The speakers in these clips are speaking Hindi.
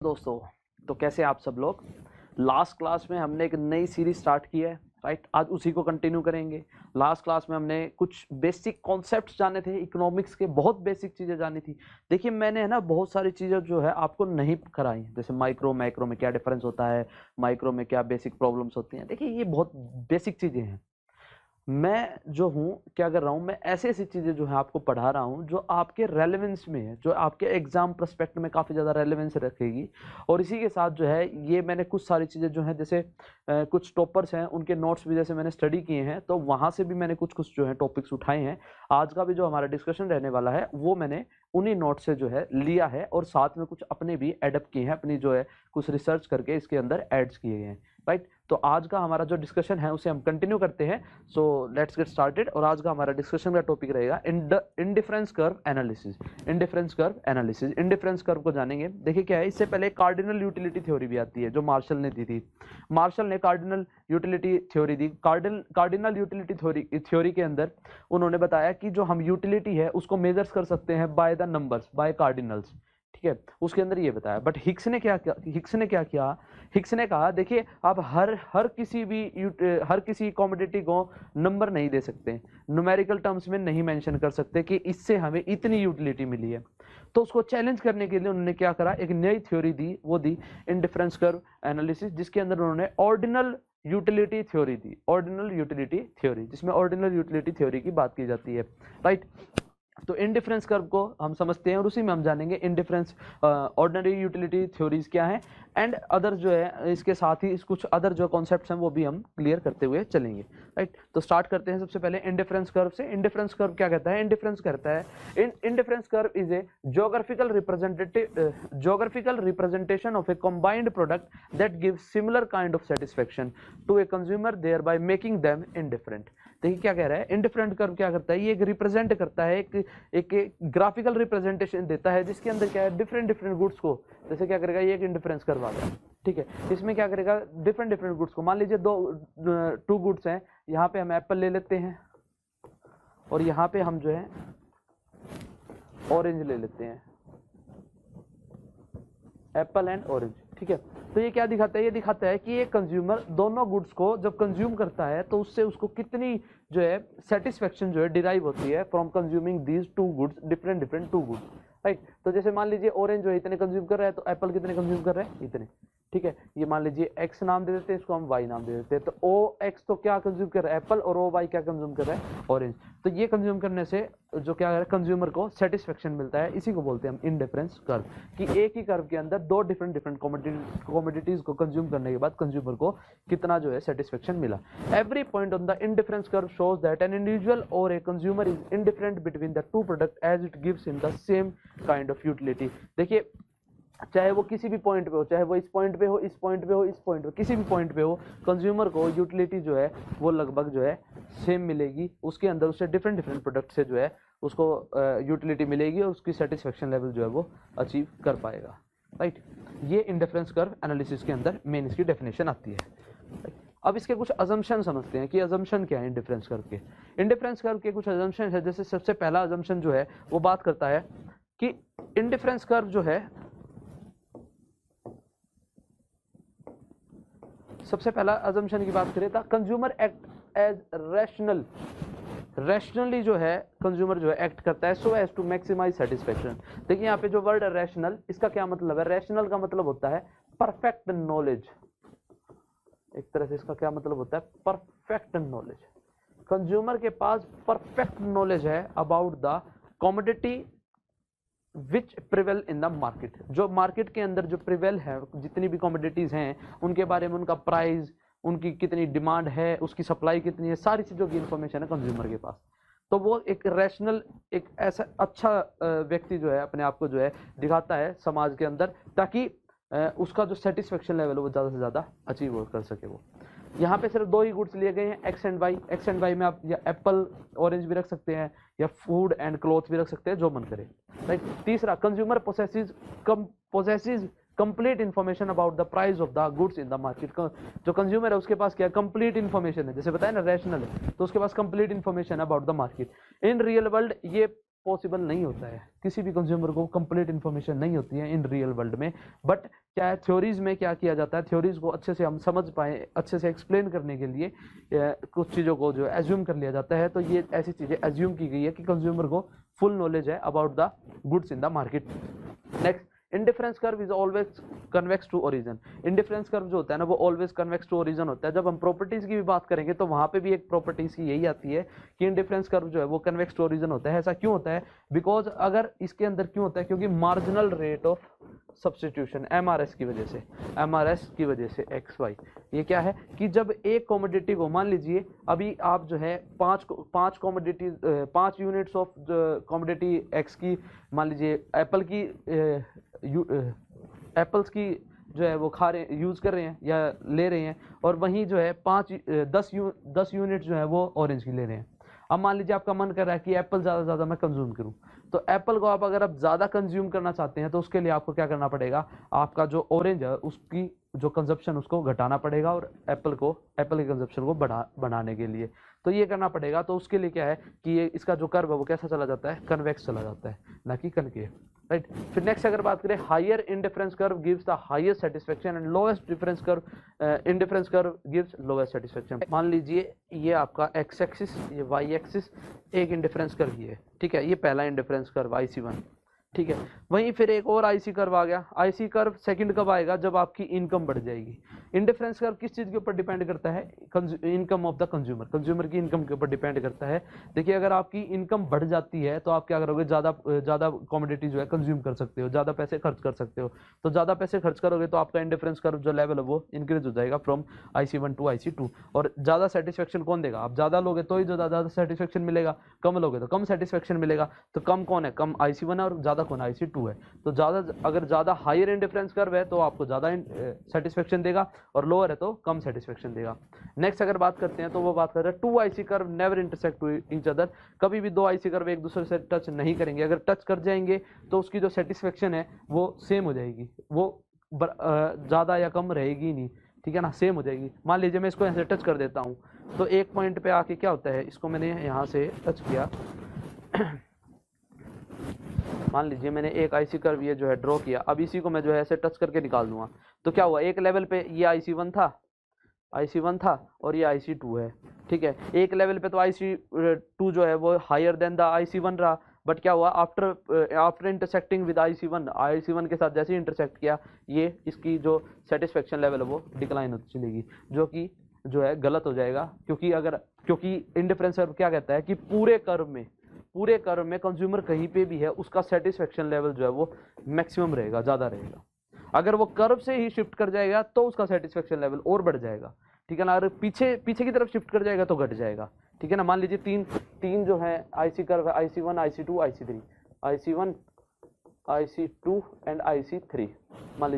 दोस्तों, तो कैसे आप सब लोग। लास्ट क्लास में हमने एक नई सीरीज स्टार्ट की है, राइट। आज उसी को कंटिन्यू करेंगे। लास्ट क्लास में हमने कुछ बेसिक कॉन्सेप्ट्स जाने थे, इकोनॉमिक्स के बहुत बेसिक चीज़ें जानी थी। देखिए मैंने है ना बहुत सारी चीज़ें जो है आपको नहीं कराई, जैसे माइक्रो मैक्रो में क्या डिफरेंस होता है, माइक्रो में क्या बेसिक प्रॉब्लम्स होती हैं। देखिए ये बहुत बेसिक चीज़ें हैं। मैं जो हूँ क्या कर रहा हूँ, मैं ऐसी ऐसी चीज़ें जो है आपको पढ़ा रहा हूँ जो आपके रेलेवेंस में है, जो आपके एग्जाम प्रोस्पेक्ट में काफ़ी ज़्यादा रेलेवेंस रखेगी। और इसी के साथ जो है ये मैंने कुछ सारी चीज़ें जो है जैसे कुछ टॉपर्स हैं उनके नोट्स भी जैसे मैंने स्टडी किए हैं, तो वहाँ से भी मैंने कुछ कुछ जो है टॉपिक्स उठाए हैं। आज का भी जो हमारा डिस्कशन रहने वाला है वो मैंने उन्हीं नोट से जो है लिया है, और साथ में कुछ अपने भी एडप्ट किए हैं, अपनी जो है कुछ रिसर्च करके इसके अंदर एड्स किए हैं, राइट। तो आज का हमारा जो डिस्कशन है उसे हम कंटिन्यू करते हैं। So let's get started. और आज का हमारा डिस्कशन का टॉपिक रहेगा indifference curve analysis. Indifference curve analysis, indifference curve को जानेंगे। देखिए क्या है, इससे पहले कार्डिनल यूटिलिटी थ्योरी भी आती है जो मार्शल ने दी थी। मार्शल ने कार्डिनल यूटिलिटी थ्योरी दी। कार्डिनल यूटिलिटी थ्योरी के अंदर उन्होंने बताया कि जो हम यूटिलिटी है उसको मेजर्स कर सकते हैं by the numbers, by cardinals, ठीक है। उसके अंदर ये बताया। बट हिक्स ने क्या किया, हिक्स ने कहा देखिए आप हर किसी कॉमोडिटी को नंबर नहीं दे सकते, न्यूमेरिकल टर्म्स में नहीं मेंशन कर सकते कि इससे हमें इतनी यूटिलिटी मिली है। तो उसको चैलेंज करने के लिए उन्होंने क्या करा, एक नई थ्योरी दी, वो दी इंडिफरेंस कर्व एनालिसिस, जिसके अंदर उन्होंने ऑर्डिनल यूटिलिटी थ्योरी दी। ऑर्डिनल यूटिलिटी थ्योरी, जिसमें ऑर्डिनल यूटिलिटी थ्योरी की बात की जाती है, राइट। तो इंडिफरेंस कर्व को हम समझते हैं और उसी में हम जानेंगे इंडिफरेंस ऑर्डिनरी यूटिलिटी थ्योरीज क्या है, एंड अदर जो है इसके साथ ही कुछ अदर जो कॉन्सेप्ट्स हैं वो भी हम क्लियर करते हुए चलेंगे, राइट। तो स्टार्ट करते हैं सबसे पहले इंडिफरेंस कर्व से। इंडिफरेंस कर्व क्या कहता है, इंडिफरेंस कहता है indifference curve is a geographical representation of a combined product that gives similar kind of satisfaction to a consumer thereby making them indifferent. देखिए क्या कह रहा है, इंडिफरेंट कर्व क्या करता है, ये एक रिप्रेजेंट करता है, एक ग्राफिकल रिप्रेजेंटेशन देता है जिसके अंदर क्या है डिफरेंट गुड्स को, जैसे क्या करेगा ये एक इंडिफरेंस कर्व आ गया, ठीक है। इसमें क्या करेगा डिफरेंट गुड्स को, मान लीजिए टू गुड्स हैं, यहाँ पे हम एप्पल ले लेते हैं और यहाँ पे हम जो है ऑरेंज ले लेते हैं, एप्पल एंड ऑरेंज, ठीक है। तो ये क्या दिखाता है, ये दिखाता है कि ये कंज्यूमर दोनों गुड्स को जब कंज्यूम करता है तो उससे उसको कितनी जो है सेटिस्फेक्शन जो है डिराइव होती है from consuming these two goods, different two goods, right. तो जैसे मान लीजिए ऑरेंज जो है इतने कंज्यूम कर रहा है, तो एप्पल कितने कंज्यूम कर रहा है, इतने, ठीक है। ये मान लीजिए एक्स नाम दे देते हैं, इसको हम वाई नाम दे देते हैं। तो ओ एक्स तो क्या कंज्यूम कर रहा है एप्पल, और ओ वाई क्या कंज्यूम कर रहा है ऑरेंज। तो ये कंज्यूम करने से जो क्या है कंज्यूमर को सेटिस्फेक्शन मिलता है, इसी को बोलते हैं हम इंडिफरेंस कर्व, कि एक ही कर्व के अंदर दो डिफरेंट कमोडिटीज को कंज्यूम करने के बाद कंज्यूमर को कितना जो है सेटिस्फेक्शन मिला। Every point on the indifference curve shows that an individual or a consumer is indifferent between the two product as it gives in the same kind of utility. देखिए चाहे वो किसी भी पॉइंट पे हो, चाहे वो इस पॉइंट पे हो, इस पॉइंट पे हो, इस पॉइंट पे, किसी भी पॉइंट पे हो, कंज्यूमर को यूटिलिटी जो है वो लगभग जो है सेम मिलेगी। उसके अंदर उससे डिफरेंट प्रोडक्ट से जो है उसको यूटिलिटी मिलेगी और उसकी सेटिस्फेक्शन लेवल जो है वो अचीव कर पाएगा, राइट। ये इंडिफरेंस कर्व एनालिसिस के अंदर मेन इसकी डेफिनेशन आती है। अब इसके कुछ अजम्पशन समझते हैं कि अजम्पशन क्या है इंडिफरेंस कर्व के। इंडिफरेंस कर्व के कुछ अजम्पशन है, जैसे सबसे पहला अजम्पशन जो है वो बात करता है कि इंडिफरेंस कर्व जो है, सबसे पहला अजम्पशन की बात करें तो कंज्यूमर एक्ट एज रैशनली जो है कंज्यूमर जो है एक्ट करता है so as to maximise satisfaction. देखिए यहाँ पे जो वर्ड है रैशनल, इसका क्या मतलब है, रैशनल का मतलब होता है परफेक्ट नॉलेज। एक तरह से इसका क्या मतलब होता है, परफेक्ट नॉलेज। कंज्यूमर के पास परफेक्ट नॉलेज है about the commodity which prevail in the market. जो मार्केट के अंदर जो प्रिवेल है, जितनी भी कमोडिटीज हैं उनके बारे में, उनका प्राइस, उनकी कितनी डिमांड है, उसकी सप्लाई कितनी है, सारी चीज़ों की इंफॉर्मेशन है कंज्यूमर के पास। तो वो एक रैशनल, एक ऐसा अच्छा व्यक्ति जो है अपने आप को जो है दिखाता है समाज के अंदर, ताकि उसका जो सेटिस्फेक्शन लेवल है वो ज़्यादा से ज़्यादा अचीव कर सके वो। यहाँ पे सिर्फ दो ही गुड्स लिए गए हैं, X and Y. X and Y में आप या एप्पल ऑरेंज भी रख सकते हैं या फूड एंड क्लॉथ भी रख सकते हैं, जो मन करे, राइट। तीसरा, consumer possesses complete information about the price of the goods in the market. जो कंज्यूमर है उसके पास क्या कंप्लीट इन्फॉर्मेशन है, जैसे बताया ना रैशनल है, तो उसके पास complete information about the market. In real world ये पॉसिबल नहीं होता है, किसी भी कंज्यूमर को कंप्लीट इन्फॉर्मेशन नहीं होती है इन रियल वर्ल्ड में। बट क्या है, थ्योरीज में क्या किया जाता है, थ्योरीज को अच्छे से हम समझ पाए, अच्छे से एक्सप्लेन करने के लिए कुछ चीज़ों को जो है एज्यूम कर लिया जाता है। तो ये ऐसी चीज़ें एज्यूम की गई है कि कंज्यूमर को फुल नॉलेज है about the goods in the market. Next, indifference curve is always convex to origin. इंडिफरेंस कर्व जो होता है ना वो ऑलवेज कन्वेक्स टू ओरिजिन होता है। जब हम प्रॉपर्टीज की भी बात करेंगे तो वहां पे भी एक प्रॉपर्टीज की यही आती है कि इंडिफरेंस कर्व जो है वो कन्वेक्स टू ओरिजिन होता है। ऐसा क्यों होता है? बिकॉज अगर इसके अंदर क्यों होता है, क्योंकि marginal rate of substitution MRS की वजह से, एमआरएस की वजह से एक्स वाई, ये क्या है कि जब एक कमोडिटी को, मान लीजिए अभी आप जो है पांच commodity, 5 units of commodity x की, मान लीजिए एप्पल की, एप्पल्स की जो है वो खा रहे, यूज कर रहे हैं या ले रहे हैं, और वहीं जो है 10 यूनिट जो है वो ऑरेंज की ले रहे हैं। अब मान लीजिए आपका मन कर रहा है कि एप्पल ज़्यादा से ज़्यादा मैं कंज्यूम करूं, तो एप्पल को आप अगर आप ज़्यादा कंज्यूम करना चाहते हैं तो उसके लिए आपको क्या करना पड़ेगा, आपका जो ऑरेंज है उसकी जो कंजप्शन उसको घटाना पड़ेगा, और एप्पल के कंजप्शन को बढ़ाने के लिए तो ये करना पड़ेगा। तो उसके लिए क्या है कि ये इसका जो कर्व है वो कैसा चला जाता है, कन्वेक्स चला जाता है, ना कि कनकेव, राइट। फिर नेक्स्ट अगर बात करें, higher indifference curve gives the highest satisfaction and lowest difference curve indifference curve gives lowest satisfaction. मान लीजिए ये आपका एक्स एक्सिस, ये वाई एक्सिस, एक इंडिफरेंस कर्व ये है, ठीक है, ये पहला इंडिफरेंस कर्व IC1, ठीक है। वहीं फिर एक और IC कर्व आ गया। IC कर्व सेकंड कब आएगा, जब आपकी इनकम बढ़ जाएगी। इंडिफरेंस कर्व किस चीज के ऊपर डिपेंड करता है, income of the consumer, consumer की इनकम के ऊपर डिपेंड करता है। देखिए अगर आपकी इनकम बढ़ जाती है तो आप क्या करोगे, ज्यादा कमोडिटी जो है कंज्यूम कर सकते हो, ज्यादा पैसे खर्च कर सकते हो। तो ज्यादा पैसे खर्च करोगे तो आपका इंडिफरेंस कर्व जो लेवल है वो इंक्रीज हो जाएगा फ्रॉम IC1 टू IC2। और ज्यादा सेटिस्फेक्शन कौन देगा, आप ज्यादा लोगे तो ही जो ज्यादा सेटिस्फेक्शन मिलेगा, कम लोगे तो कम सेटिस्फेक्शन मिलेगा। तो कम कौन है, कम IC1 है, और ज्यादा कौन IC2 है। तो अगर ज्यादा हायर इंडिफरेंस कर्व है तो आपको ज्यादा सेटिस्फेक्शन देगा, और लोअर है तो कम सेटिस्फेक्शन देगा। नेक्स्ट अगर बात करते हैं तो वो बात कर रहे हैं 2 IC curve never intersect to each other. कभी भी 2 IC कर्व एक दूसरे से टच नहीं करेंगे। अगर टच कर जाएंगे तो उसकी जो सेटिस्फेक्शन है वो सेम हो जाएगी, वो ज्यादा या कम रहेगी नहीं, ठीक है ना, सेम हो जाएगी। मान लीजिए मैं इसको ऐसे टच कर देता हूँ तो एक पॉइंट पे आके क्या होता है, इसको मैंने यहाँ से टच किया मान लीजिए मैंने एक IC कर्व ये जो है ड्रॉ किया, अब इसी को मैं जो है ऐसे टच करके निकाल दूंगा तो क्या हुआ, एक लेवल पे ये IC1 था और ये IC2 है, ठीक है। एक लेवल पे तो IC2 जो है वो हायर देन द IC1 रहा, बट क्या हुआ, आफ्टर इंटरसेक्टिंग विद IC1 के साथ जैसे ही इंटरसेक्ट किया, ये इसकी जो सेटिस्फेक्शन लेवल है वो डिक्लाइन होती चलेगी, जो कि जो है गलत हो जाएगा। क्योंकि इंडिफरेंस कर्व क्या कहता है कि पूरे कर्व में कंज्यूमर कहीं पे भी है उसका सेटिस्फेक्शन लेवल जो है वो मैक्सिमम रहेगा, ज्यादा रहेगा। अगर वो कर्व से ही शिफ्ट कर जाएगा तो उसका सेटिस्फेक्शन लेवल और बढ़ जाएगा, ठीक है ना। अगर पीछे की तरफ शिफ्ट कर जाएगा तो घट जाएगा, ठीक है ना। मान लीजिए तीन जो है IC कर्व है, IC1 IC2 IC3, IC1 IC2 and IC3। मान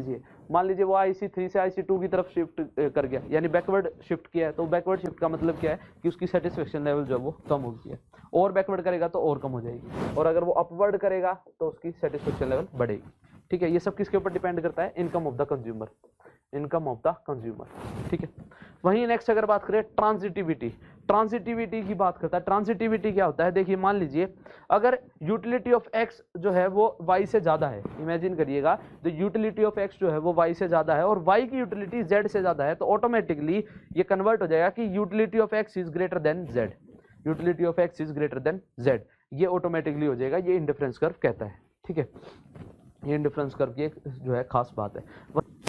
लीजिए वो IC3 से IC2 की तरफ शिफ्ट कर गया, यानी बैकवर्ड शिफ्ट किया है। तो बैकवर्ड शिफ्ट का मतलब क्या है कि उसकी सेटिस्फेक्शन लेवल जो है वो कम हो गई है, और बैकवर्ड करेगा तो और कम हो जाएगी, और अगर वो अपवर्ड करेगा तो उसकी सेटिस्फेक्शन लेवल बढ़ेगी, ठीक है। ये सब किसके ऊपर डिपेंड करता है, इनकम ऑफ द कंज्यूमर, ठीक है। वहीं नेक्स्ट अगर बात करें ट्रांजिटिविटी की बात करता है। ट्रांजिटिविटी क्या होता है, देखिए मान लीजिए अगर यूटिलिटी ऑफ एक्स जो है वो वाई से ज्यादा है, इमेजिन करिएगा द यूटिलिटी ऑफ एक्स जो है वो वाई से ज्यादा है और वाई की यूटिलिटी जेड से ज्यादा है, तो ऑटोमेटिकली ये कन्वर्ट हो जाएगा कि utility of x is greater than Z, utility of x is greater than Z, ये ऑटोमेटिकली हो जाएगा। ये इंडिफरेंस कर्व कहता है, ठीक है। ये इंडिफरेंस कर्व की एक जो है खास बात है।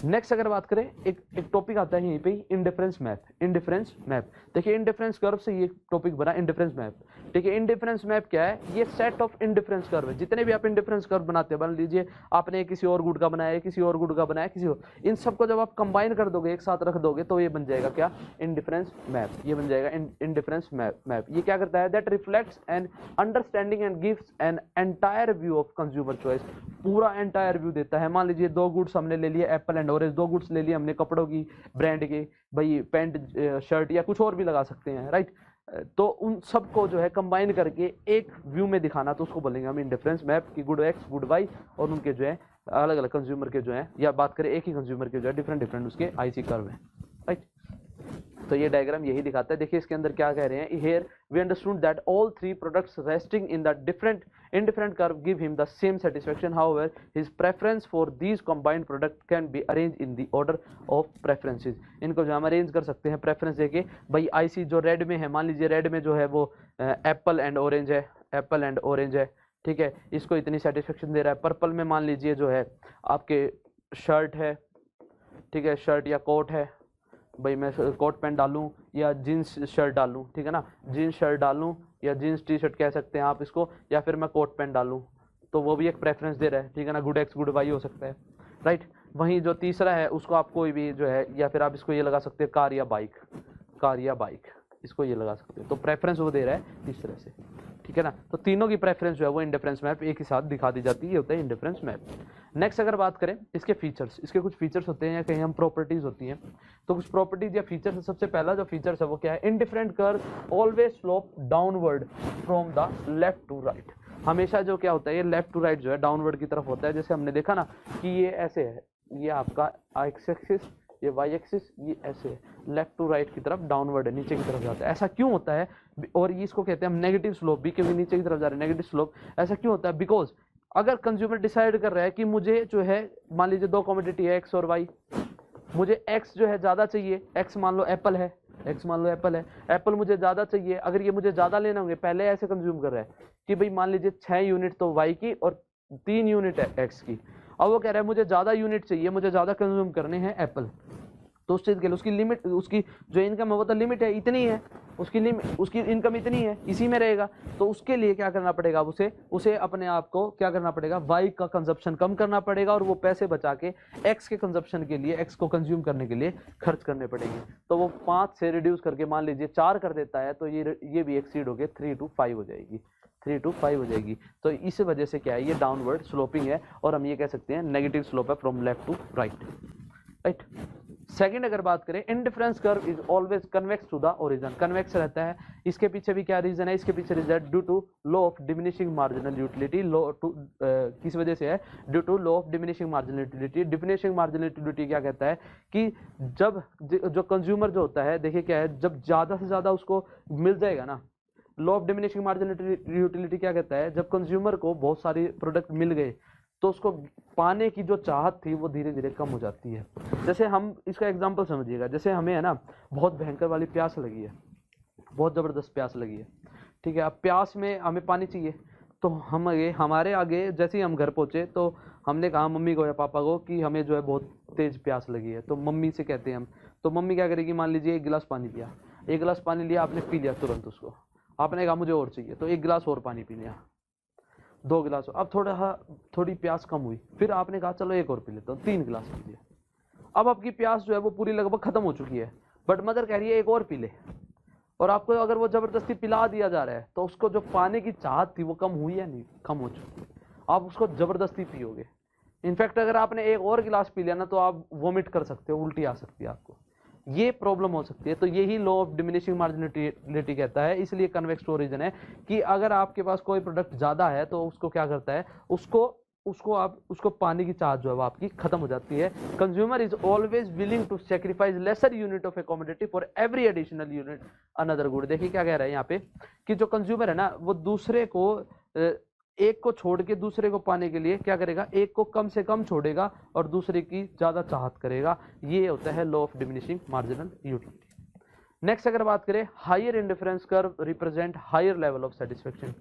नेक्स्ट अगर बात करें, एक टॉपिक आता है यहीं पे, इंडिफरेंस मैप। देखिए इंडिफरेंस कर्व से ये टॉपिक बना, इंडिफरेंस मैप, ठीक है। इंडिफरेंस मैप क्या है, ये सेट ऑफ इंडिफरेंस कर्व है। जितने भी आप इंडिफरेंस कर्व बनाते हैं, मान लीजिए आपने किसी और गुड का बनाया, किसी और गुड का बनाया, किसी और, इन सबको जब आप कंबाइन कर दोगे, एक साथ रख दोगे, तो ये बन जाएगा क्या, इंडिफरेंस मैप। ये बन जाएगा इंडिफरेंस मैप। ये क्या करता है, that reflects an understanding and gives an entire view of consumer choice. पूरा एंटायर व्यू देता है। मान लीजिए 2 गुड्स हमने ले लिए, एप्पल एंड ऑरेंज, 2 गुड्स ले लिए हमने कपड़ों की ब्रांड के, भाई पैंट शर्ट या कुछ और भी लगा सकते हैं, राइट। तो उन सबको जो है कंबाइन करके एक व्यू में दिखाना, तो उसको बोलेंगे हम इंडिफरेंस मैप की गुड एक्स गुड वाई, और उनके जो है अलग अलग कंज्यूमर के जो है, या बात करें एक ही कंज्यूमर के जो है डिफरेंट उसके IC कर्व है, राइट। तो ये डायग्राम यही दिखाता है। देखिए इसके अंदर क्या कह रहे हैं, here we understood that all three products resting in the different curve give him the same satisfaction, however his preference for these combined product can be arranged in the order of preferences। इनको जो हम अरेंज कर सकते हैं प्रेफरेंस देके, भाई आईसी जो रेड में है, मान लीजिए रेड में जो है वो एप्पल एंड ऑरेंज है, एप्पल एंड ऑरेंज है, ठीक है, इसको इतनी सेटिस्फेक्शन दे रहा है। पर्पल में मान लीजिए जो है आपके शर्ट है, ठीक है, शर्ट या कोट है, भाई मैं कोट पैंट डालूं या जीन्स शर्ट डालूं, ठीक है ना, जीन्स शर्ट डालूं या जीन्स टी शर्ट कह सकते हैं आप इसको, या फिर मैं कोट पैंट डालूं, तो वो भी एक प्रेफरेंस दे रहा है, ठीक है ना, गुड एक्स गुड वाई हो सकता है, राइट। वहीं जो तीसरा है उसको आप कोई भी जो है, या फिर आप इसको ये लगा सकते हैं कार या बाइक, कार या बाइक, इसको ये लगा सकते हैं, तो प्रेफरेंस वो दे रहा है इस तरह से, ठीक है ना। तो तीनों की प्रेफरेंस जो है वो इंडिफरेंस मैप एक ही साथ दिखा दी जाती है, ये होता है इंडिफरेंस मैप। नेक्स्ट अगर बात करें इसके फीचर्स, इसके कुछ फीचर्स होते हैं या कहीं हम प्रॉपर्टीज होती हैं, तो कुछ प्रॉपर्टीज या फीचर्स। सबसे पहला जो फीचर्स है वो क्या है, indifferent curve always slope downward from the left to right. हमेशा जो क्या होता है, ये लेफ्ट टू राइट जो है डाउनवर्ड की तरफ होता है। जैसे हमने देखा ना कि ये ऐसे है, ये आपका एक्स एक्सिस, ये वाई एक्सिस, ये ऐसे है, लेफ्ट टू राइट की तरफ डाउनवर्ड है, नीचे की तरफ जाता है। ऐसा क्यों होता है, और इसको कहते हैं हम नेगेटिव स्लोप भी, क्योंकि नीचे की तरफ जा रहे हैं, नेगेटिव स्लोप। ऐसा क्यों होता है, बिकॉज अगर कंज्यूमर डिसाइड कर रहा है कि मुझे जो है, मान लीजिए दो कमोडिटी है एक्स और वाई, मुझे एक्स जो है ज़्यादा चाहिए, एक्स मान लो एप्पल है, एक्स मान लो एप्पल है, एप्पल मुझे ज़्यादा चाहिए, अगर ये मुझे ज़्यादा लेना होंगे, पहले ऐसे कंज्यूम कर रहा है कि भाई मान लीजिए 6 यूनिट तो वाई की और 3 यूनिट है एक्स की, अब वो कह रहा है मुझे ज़्यादा यूनिट चाहिए, मुझे ज़्यादा कंज्यूम करने हैं एप्पल, तो उस चीज़ के लिए उसकी लिमिट, उसकी जो इनकम है वो तो लिमिट है, इतनी है उसकी लिमिट, उसकी इनकम इतनी है, इसी में रहेगा। तो उसके लिए क्या करना पड़ेगा, उसे अपने आप को क्या करना पड़ेगा, वाई का कंजप्शन कम करना पड़ेगा, और वो पैसे बचा के एक्स के कंजप्शन के लिए, एक्स को कंज्यूम करने के लिए खर्च करने पड़ेंगे। तो वो 5 से रिड्यूस करके मान लीजिए 4 कर देता है, तो ये भी एक्सीड हो गए 3 to 5 हो जाएगी, 3 to 5 हो जाएगी। तो इस वजह से क्या है, ये डाउनवर्ड स्लोपिंग है, और हम ये कह सकते हैं नेगेटिव स्लोप है from left to right, right. Second अगर बात करें, indifference curve is always convex to the origin, convex रहता है। इसके पीछे भी क्या रीजन है, इसके पीछे reason due to law of diminishing marginal utility, law to किस वजह से है, due to law of diminishing marginal utility. Diminishing marginal utility क्या कहता है कि जब जो कंज्यूमर जो होता है, देखिए क्या है, जब ज्यादा से ज्यादा उसको मिल जाएगा ना, law of diminishing marginal utility क्या कहता है, जब कंज्यूमर को बहुत सारे प्रोडक्ट मिल गए तो उसको पाने की जो चाहत थी वो धीरे धीरे कम हो जाती है। जैसे हम इसका एग्जांपल समझिएगा, जैसे हमें है ना बहुत भयंकर वाली प्यास लगी है, बहुत ज़बरदस्त प्यास लगी है, ठीक है, अब प्यास में हमें पानी चाहिए, तो हम हमारे आगे जैसे ही हम घर पहुँचे तो हमने कहा मम्मी को या पापा को कि हमें जो है बहुत तेज़ प्यास लगी है, तो मम्मी से कहते हैं हम, तो मम्मी क्या करेगी, मान लीजिए 1 गिलास पानी पिया, 1 गिलास पानी लिया आपने, पी लिया तुरंत उसको, आपने कहा मुझे और चाहिए, तो 1 गिलास और पानी पी लिया, 2 गिलास, अब थोड़ी प्यास कम हुई, फिर आपने कहा चलो एक और पी लेता हूँ, 3 गिलास पी लिया, अब आपकी प्यास जो है वो पूरी लगभग खत्म हो चुकी है, बट मदर कह रही है एक और पी ले, और आपको अगर वो जबरदस्ती पिला दिया जा रहा है तो उसको जो पाने की चाहत थी वो कम हुई या नहीं, कम हो चुकी है, आप उसको जबरदस्ती पियोगे। इनफैक्ट अगर आपने एक और गिलास पी लिया ना तो आप वोमिट कर सकते हो, उल्टी आ सकती है आपको, ये प्रॉब्लम हो सकती है। तो यही लॉ ऑफ डिमिनिशिंग मार्जिनलिटी कहता है, इसलिए कन्वेक्स टू ओरिजिन है कि अगर आपके पास कोई प्रोडक्ट ज्यादा है तो उसको क्या करता है, उसको पाने की चाहत जो है वो आपकी खत्म हो जाती है। Consumer is always willing to sacrifice lesser unit of a commodity for every additional unit another good. देखिए क्या कह रहा है यहाँ पे कि जो कंज्यूमर है ना वो दूसरे को एक को छोड़ के दूसरे को पाने के लिए क्या करेगा, एक को कम से कम छोड़ेगा और दूसरे की ज्यादा चाहत करेगा। ये होता है law of diminishing marginal utility. Next अगर बात करें, higher indifference curve represent higher level of satisfaction.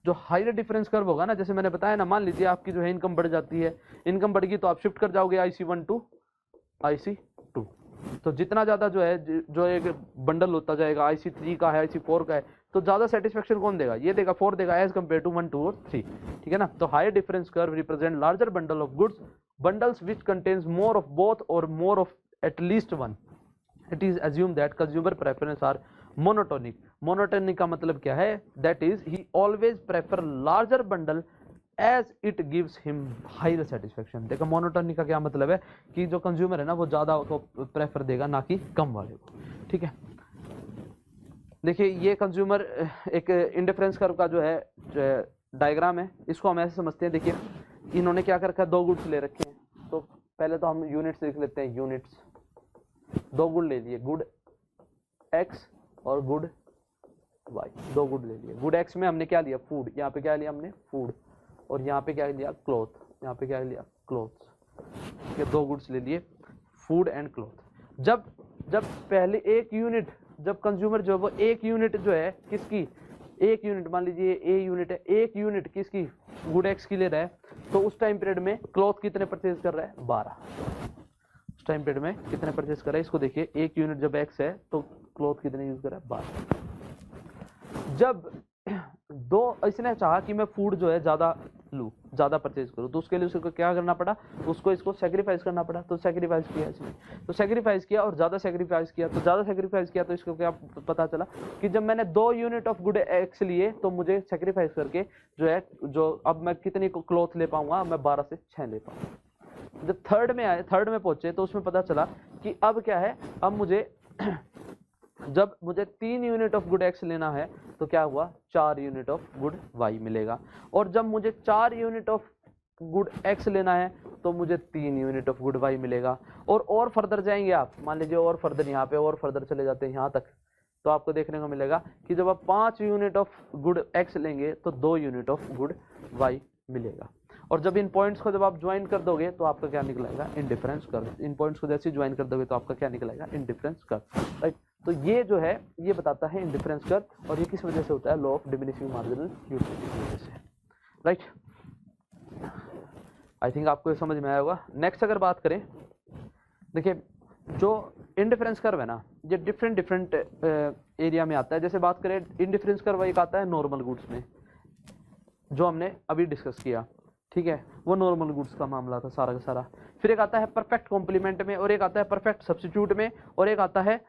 जो हायर डिफरेंस कर्व होगा ना, जैसे मैंने बताया ना, मान लीजिए आपकी जो है इनकम बढ़ जाती है, इनकम बढ़ गई तो आप शिफ्ट कर जाओगे IC1 टू IC2, तो जितना ज्यादा जो है जो एक बंडल होता जाएगा, IC3 का है, IC4 का है, तो ज्यादा सेटिस्फेक्शन कौन देगा, ये देगा, 4 देगा एज कम्पेयर टू 1, 2 और 3, ठीक है ना। तो higher difference curve represent larger bundle of goods, bundles which contains more of both or more of at least one. It is assume that consumer preference are monotonic. Monotonic का मतलब क्या है, that is he always prefer larger bundle as it gives him higher satisfaction. देखो मोनोटोनिक का क्या मतलब है कि जो कंज्यूमर है ना वो ज्यादा को प्रेफर देगा ना कि कम वाले को, ठीक है। देखिए ये कंज्यूमर एक इंडिफरेंस कर्व का जो है डायग्राम है, इसको हम ऐसे समझते हैं। देखिए इन्होंने क्या कर रखा है, 2 गुड्स ले रखे हैं, तो पहले तो हम यूनिट्स लिख लेते हैं, यूनिट्स, 2 गुड ले लिए, गुड एक्स और गुड वाई, दो गुड ले लिए। गुड एक्स में हमने क्या लिया, फूड, यहाँ पे क्या लिया हमने, फूड, और यहाँ पे क्या लिया, क्लॉथ, यहाँ पे क्या लिया, क्लॉथ्स। ये दो गुड्स ले लिए, फूड एंड क्लॉथ। जब पहले एक यूनिट, जब कंज्यूमर जो है वो एक यूनिट जो है किसकी, एक यूनिट मान लीजिए ए यूनिट है, एक यूनिट किसकी, गुड एक्स की ले रहा है, तो उस टाइम पीरियड में क्लॉथ कितने परचेज कर रहा है, 12। उस टाइम पीरियड में कितने परचेज कर रहा है, इसको देखिए, एक यूनिट जब एक्स है तो क्लॉथ कितने यूज कर रहा है, 12। जब दो, इसने चाहा कि मैं फूड जो है ज्यादा लूँ, ज्यादा परचेज करूँ, तो उसके लिए उसको क्या करना पड़ा, उसको इसको सेक्रीफाइस करना पड़ा। तो सेक्रीफाइस किया इसने, तो सेक्रीफाइस किया और ज्यादा सेक्रीफाइस किया, तो ज्यादा सेक्रीफाइस किया, तो इसको क्या पता चला कि जब मैंने 2 यूनिट ऑफ गुड एक्स लिए तो मुझे सेक्रीफाइस करके जो है, जो अब मैं कितनी क्लॉथ ले पाऊंगा, मैं 12 से 6 ले पाऊंगा। जब थर्ड में आए, थर्ड में पहुंचे, तो उसमें पता चला कि अब क्या है, अब मुझे जब मुझे 3 यूनिट ऑफ गुड एक्स लेना है तो क्या हुआ, 4 यूनिट ऑफ गुड वाई मिलेगा। और जब मुझे 4 यूनिट ऑफ गुड एक्स लेना है तो मुझे 3 यूनिट ऑफ गुड वाई मिलेगा। और फर्दर जाएंगे आप, मान लीजिए और फर्दर, यहाँ पे और फर्दर चले जाते हैं यहाँ तक, तो आपको देखने को मिलेगा कि जब आप 5 यूनिट ऑफ गुड एक्स लेंगे तो 2 यूनिट ऑफ गुड वाई मिलेगा। और जब इन पॉइंट्स को जब आप ज्वाइन कर दोगे तो आपका क्या निकलेगा, इंडिफरेंस कर्व। इन पॉइंट्स को जैसे ज्वाइन कर दोगे तो आपका क्या निकलेगा, इंडिफरेंस कर्व, राइट। तो ये जो है ये बताता है इंडिफरेंस कर्व, और ये किस वजह से होता है, law of diminishing marginal utility की वजह से, राइट। आई थिंक आपको ये समझ में आया होगा। नेक्स्ट अगर बात करें, देखिए जो इंडिफरेंस कर्व है ना, ये डिफरेंट एरिया में आता है। जैसे बात करें इंडिफरेंस कर्व, एक आता है नॉर्मल गुड्स में, जो हमने अभी डिस्कस किया, ठीक है, वो नॉर्मल गुड्स का मामला था सारा का सारा। फिर एक आता है परफेक्ट कॉम्प्लीमेंट में, और एक आता है परफेक्ट सब्स्टिट्यूट में, और एक आता है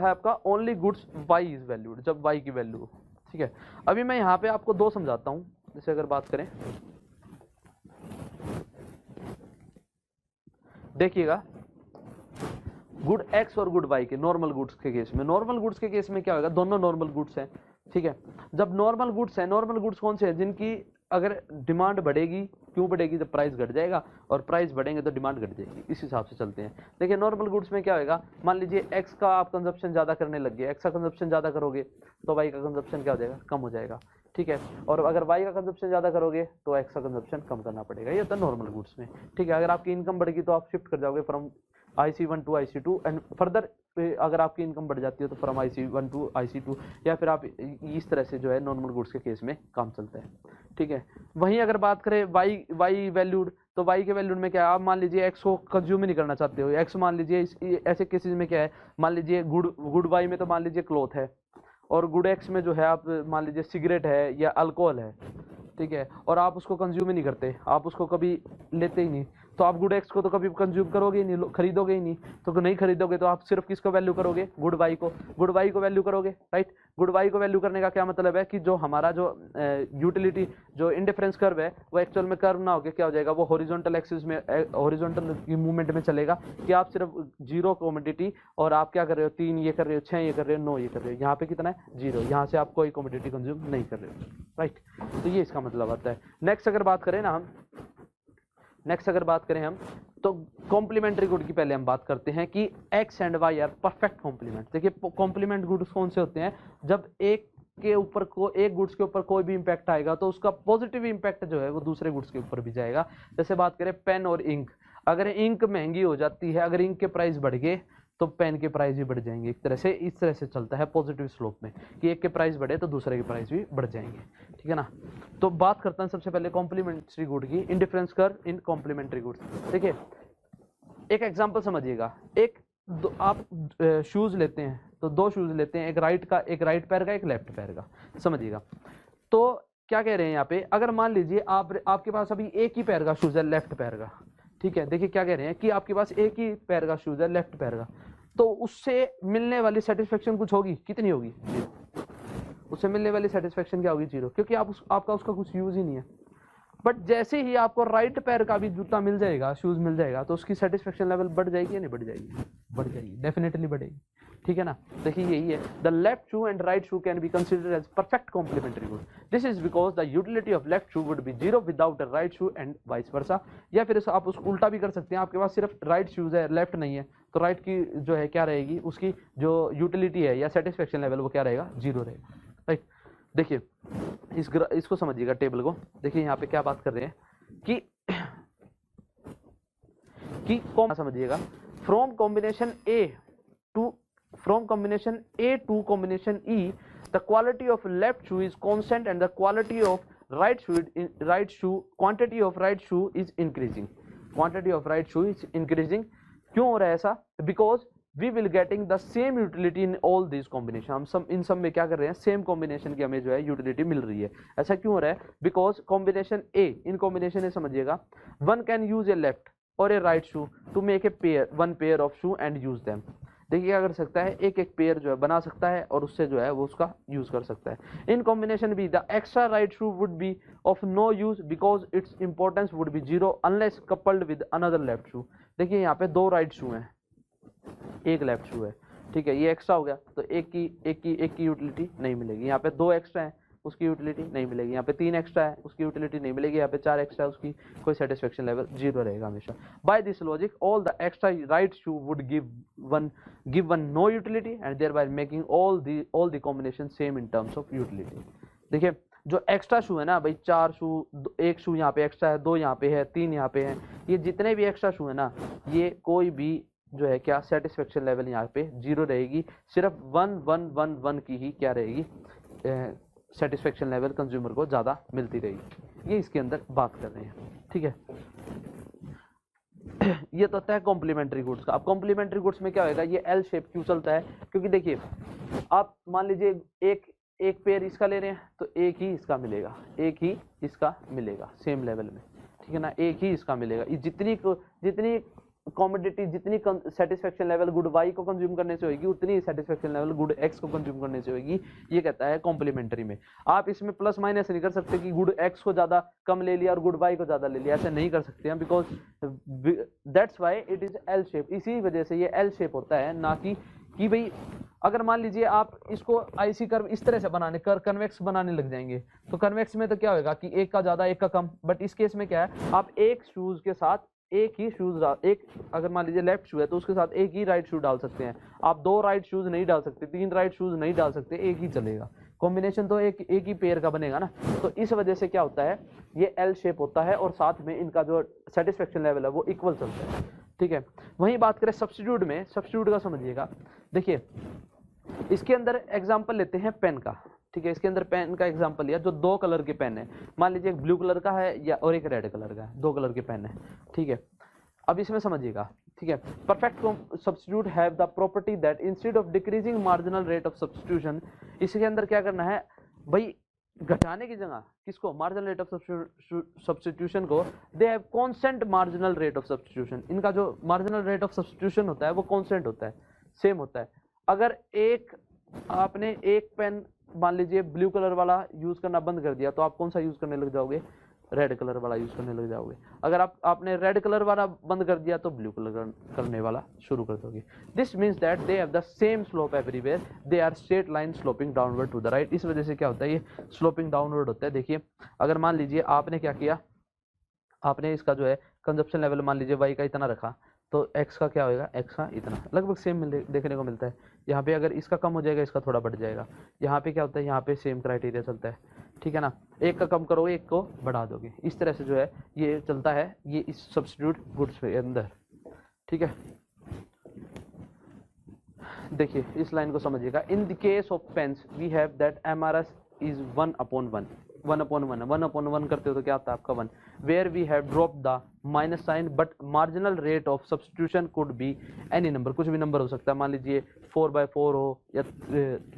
आपका only goods Y is valued, जब वाई की वैल्यू, ठीक है। अभी मैं यहाँ पे आपको दो समझाता हूँ। जैसे अगर बात करें, देखिएगा गुड एक्स और गुड वाई के नॉर्मल गुड्स के केस में, नॉर्मल गुड्स के केस में क्या होगा, दोनों नॉर्मल गुड्स हैं, ठीक है। जब नॉर्मल गुड्स हैं, नॉर्मल गुड्स कौन से हैं, जिनकी अगर डिमांड बढ़ेगी, क्यों बढ़ेगी, जब प्राइस घट जाएगा, और प्राइस बढ़ेंगे तो डिमांड घट जाएगी, इस हिसाब से चलते हैं। देखिए नॉर्मल गुड्स में क्या होगा, मान लीजिए एक्स का आप कंजप्शन ज्यादा करने लग गए, एक्स का कंजप्शन ज्यादा करोगे तो वाई का कंजप्शन क्या हो जाएगा, कम हो जाएगा, ठीक है। और अगर वाई का कंजप्शन ज्यादा करोगे तो एक्स का कंजप्शन कम करना पड़ेगा। ये होता है नॉर्मल गुड्स में, ठीक है। अगर आपकी इनकम बढ़ेगी तो आप शिफ्ट कर जाओगे from IC1 to IC2, and further अगर आपकी इनकम बढ़ जाती है तो फ्रॉम IC1 टू IC2, या फिर आप इस तरह से जो है नॉर्मल गुड्स के केस में काम चलता है, ठीक है। वहीं अगर बात करें वाई वैल्यूड, तो वाई के वैल्यूड में क्या है, आप मान लीजिए एक्स को कंज्यूम ही नहीं करना चाहते हो, एक्स मान लीजिए ऐसे केसेस में क्या है, मान लीजिए गुड वाई में तो मान लीजिए क्लॉथ है, और गुड एक्स में जो है आप मान लीजिए सिगरेट है या अल्कोहल है, ठीक है, और आप उसको कंज्यूम ही नहीं करते, आप उसको कभी लेते ही नहीं, तो आप गुड एक्स को तो कभी कंज्यूम करोगे ही नहीं, खरीदोगे ही नहीं, तो नहीं खरीदोगे तो आप सिर्फ किसको वैल्यू करोगे, गुड वाई को वैल्यू करोगे, राइट। गुड वाई को वैल्यू करने का क्या मतलब है कि जो हमारा जो यूटिलिटी जो इंडिफरेंस कर्व है वो एक्चुअल में कर्व ना होके क्या हो जाएगा, वो हॉरिजॉन्टल एक्सिस में, हॉरिजॉन्टल मूवमेंट में चलेगा, कि आप सिर्फ 0 कमोडिटी और आप क्या कर रहे हो, 3 ये कर रहे हो, 6 ये कर रहे हो, 9 ये कर रहे हो, यहाँ पे कितना है 0, यहाँ से आप कोई कमोडिटी कंज्यूम नहीं कर रहे हो, राइट। तो ये इसका मतलब आता है। नेक्स्ट अगर बात करें हम, तो कॉम्प्लीमेंट्री गुड की पहले हम बात करते हैं कि X and Y are perfect complement. देखिए कॉम्प्लीमेंट गुड्स कौन से होते हैं, जब एक गुड्स के ऊपर कोई भी इंपैक्ट आएगा तो उसका पॉजिटिव इंपैक्ट जो है वो दूसरे गुड्स के ऊपर भी जाएगा। जैसे बात करें पेन और इंक, अगर इंक महंगी हो जाती है, अगर इंक के प्राइस बढ़ गए तो पेन के प्राइस भी बढ़ जाएंगे। एक तरह से इस तरह से चलता है पॉजिटिव स्लोप में, कि एक के प्राइस बढ़े तो दूसरे के प्राइस भी बढ़ जाएंगे, ठीक है ना। तो बात करते हैं सबसे पहले कॉम्प्लीमेंट्री गुड की, indifference curve in complementary goods. देखिए एक एग्जांपल समझिएगा, आप शूज लेते हैं, तो 2 शूज लेते हैं, एक राइट पैर का, एक लेफ्ट पैर का, समझिएगा। तो क्या कह रहे हैं यहाँ पे, अगर मान लीजिए आपके पास अभी एक ही पैर का शूज है, लेफ्ट पैर का, ठीक है। देखिए क्या कह रहे हैं कि आपके पास एक ही पैर का शूज है, लेफ्ट पैर का, तो उससे मिलने वाली सेटिस्फेक्शन कुछ होगी, कितनी होगी, 0। उससे मिलने वाली सेटिस्फेक्शन क्या होगी, 0, क्योंकि आपका उसका कुछ यूज ही नहीं है। बट जैसे ही आपको राइट पैर का भी जूता मिल जाएगा, शूज मिल जाएगा, तो उसकी सेटिस्फेक्शन लेवल बढ़ जाएगी या नहीं बढ़ जाएगी, बढ़ जाएगी, डेफिनेटली बढ़ेगी, ठीक है ना। देखिए यही है, the left shoe and right shoe can be considered as perfect complementary good. This is because the utility of left shoe would be zero without a right shoe and vice versa. या फिर आप उसको उल्टा भी कर सकते हैं, आपके पास सिर्फ राइट शूज है, लेफ्ट नहीं है, तो राइट की जो है क्या रहेगी, उसकी जो यूटिलिटी है या सेटिस्फेक्शन लेवल वो क्या रहेगा, जीरो रहेगा, राइट। देखिए इसको समझिएगा टेबल को। देखिए यहाँ पे क्या बात कर रहे हैं कि समझिएगा, from combination A to combination E, the quality of left shoe is constant and the quantity of right shoe is increasing. क्यों हो रहा है ऐसा? Because we will getting the same utility in all these combination. हम इन सब में क्या कर रहे हैं, सेम कॉम्बिनेशन की हमें जो है यूटिलिटी मिल रही है। ऐसा क्यों हो रहा है? Because combination A, in combination समझिएगा, one can use a left or a right shoe to make a one pair of shoe and use them. देखिए क्या कर सकता है, एक पेयर जो है बना सकता है और उससे जो है वो उसका यूज कर सकता है। In combination B, the extra right shoe would be of no use because its importance would be zero unless coupled with another left shoe. देखिए यहाँ पे दो राइट शू हैं, एक लेफ्ट शू है, ठीक है, ये एक्स्ट्रा हो गया तो एक की यूटिलिटी नहीं मिलेगी। यहाँ पे दो एक्स्ट्रा है, उसकी यूटिलिटी नहीं मिलेगी। यहाँ पे तीन एक्स्ट्रा है, उसकी यूटिलिटी नहीं मिलेगी। यहाँ पे चार एक्स्ट्रा है, उसकी कोई सेटिस्फेक्शन लेवल जीरो रहेगा हमेशा। By this logic all the extra right shoe would give one no utility and thereby making all the combination same in terms of utility. देखिए जो एक्स्ट्रा शू है ना भाई, चार शू, एक शू यहाँ पे एक्स्ट्रा है, दो यहाँ पे है, तीन यहाँ पे है, ये जितने भी एक्स्ट्रा शू है ना, ये कोई भी जो है क्या सेटिस्फेक्शन लेवल यहाँ पे जीरो रहेगी। सिर्फ 1 की ही क्या रहेगी, सेटिस्फेक्शन लेवल कंज्यूमर को ज़्यादा मिलती रहेगी। ये इसके अंदर बात कर रहे हैं, ठीक है। ये तो होता है कॉम्प्लीमेंट्री गुड्स का। अब कॉम्प्लीमेंट्री गुड्स में क्या होगा, ये एल शेप क्यों चलता है? क्योंकि देखिए आप मान लीजिए एक पेयर इसका ले रहे हैं तो एक ही इसका मिलेगा, सेम लेवल में, ठीक है ना, एक ही इसका मिलेगा। ये जितनी कॉमोडिटी, जितनी सेटिस्फेक्शन लेवल गुड वाई को कंज्यूम करने से होगी, उतनी सेटिस्फेक्शन लेवल गुड एक्स को कंज्यूम करने से होगी। ये कहता है कॉम्प्लीमेंट्री में। आप इसमें प्लस माइनस नहीं कर सकते कि गुड एक्स को ज्यादा कम ले लिया और गुड वाई को ज्यादा ले लिया, ऐसे नहीं कर सकते हैं, because that's why it is L shape. इसी वजह से ये एल शेप होता है, ना कि भाई अगर मान लीजिए आप इसको आईसी कर्व इस तरह से कन्वेक्स बनाने लग जाएंगे, तो कन्वेक्स में तो क्या होगा कि एक का ज्यादा एक का कम। बट इस केस में क्या है, आप एक शूज के साथ एक ही शूज, अगर मान लीजिए लेफ्ट शू है तो उसके साथ एक ही राइट शू डाल सकते हैं। आप दो राइट शूज नहीं डाल सकते, तीन राइट शूज नहीं डाल सकते, एक ही चलेगा। कॉम्बिनेशन तो एक ही पेयर का बनेगा ना। तो इस वजह से क्या होता है, ये एल शेप होता है और साथ में इनका जो सेटिस्फेक्शन लेवल है वो इक्वल चलता है, ठीक है। वहीं बात करें सब्स्टिट्यूट में, सब्स्टिट्यूट का समझिएगा। देखिए इसके अंदर एग्जाम्पल लेते हैं पेन का, ठीक है। इसके अंदर पेन का एग्जांपल लिया, जो दो कलर के पेन है, मान लीजिए एक ब्लू कलर का है या और एक रेड कलर का है, दो कलर के पेन है, ठीक है। अब इसमें समझिएगा, ठीक है, perfect substitute have the property that instead of decreasing marginal rate of substitution, इसके अंदर क्या करना है भाई, घटाने की जगह किसको, मार्जिनल रेट ऑफ सब्स्टिट्यूशन को, they have constant marginal rate of substitution. इनका जो मार्जिनल रेट ऑफ सब्स्टिट्यूशन होता है वो कांस्टेंट होता है, सेम होता है। अगर आपने एक पेन मान लीजिए ब्लू कलर वाला यूज करना बंद कर दिया, तो आप कौन सा यूज करने लग जाओगे, रेड कलर वाला यूज करने लग जाओगे। अगर आपने रेड कलर वाला बंद कर दिया तो ब्लू कलर करने वाला शुरू कर दोगे। This means that they have the same slope everywhere, they are straight line sloping downward to the right. इस वजह से क्या होता है, ये स्लोपिंग डाउनवर्ड होता है। देखिए अगर मान लीजिए आपने क्या किया, आपने इसका जो है कंजप्शन लेवल मान लीजिए वाई का इतना रखा, तो x का क्या होगा, x का इतना, लगभग सेम देखने को मिलता है। यहाँ पे अगर इसका कम हो जाएगा, इसका थोड़ा बढ़ जाएगा। यहाँ पे क्या होता है, यहाँ पे सेम क्राइटेरिया चलता है, ठीक है ना। एक का कम करोगे, एक को बढ़ा दोगे, इस तरह से जो है ये चलता है, ये इस सब्स्टिट्यूट गुड्स के अंदर, ठीक है। देखिए इस लाइन को समझिएगा, in the case of pens we have that MRS इज 1/1 1/1 करते हो तो क्या आता है आपका 1, where we have drop the minus sign, but marginal rate of substitution could be any number, कुछ भी नंबर हो सकता है, मान लीजिए 4/4 हो या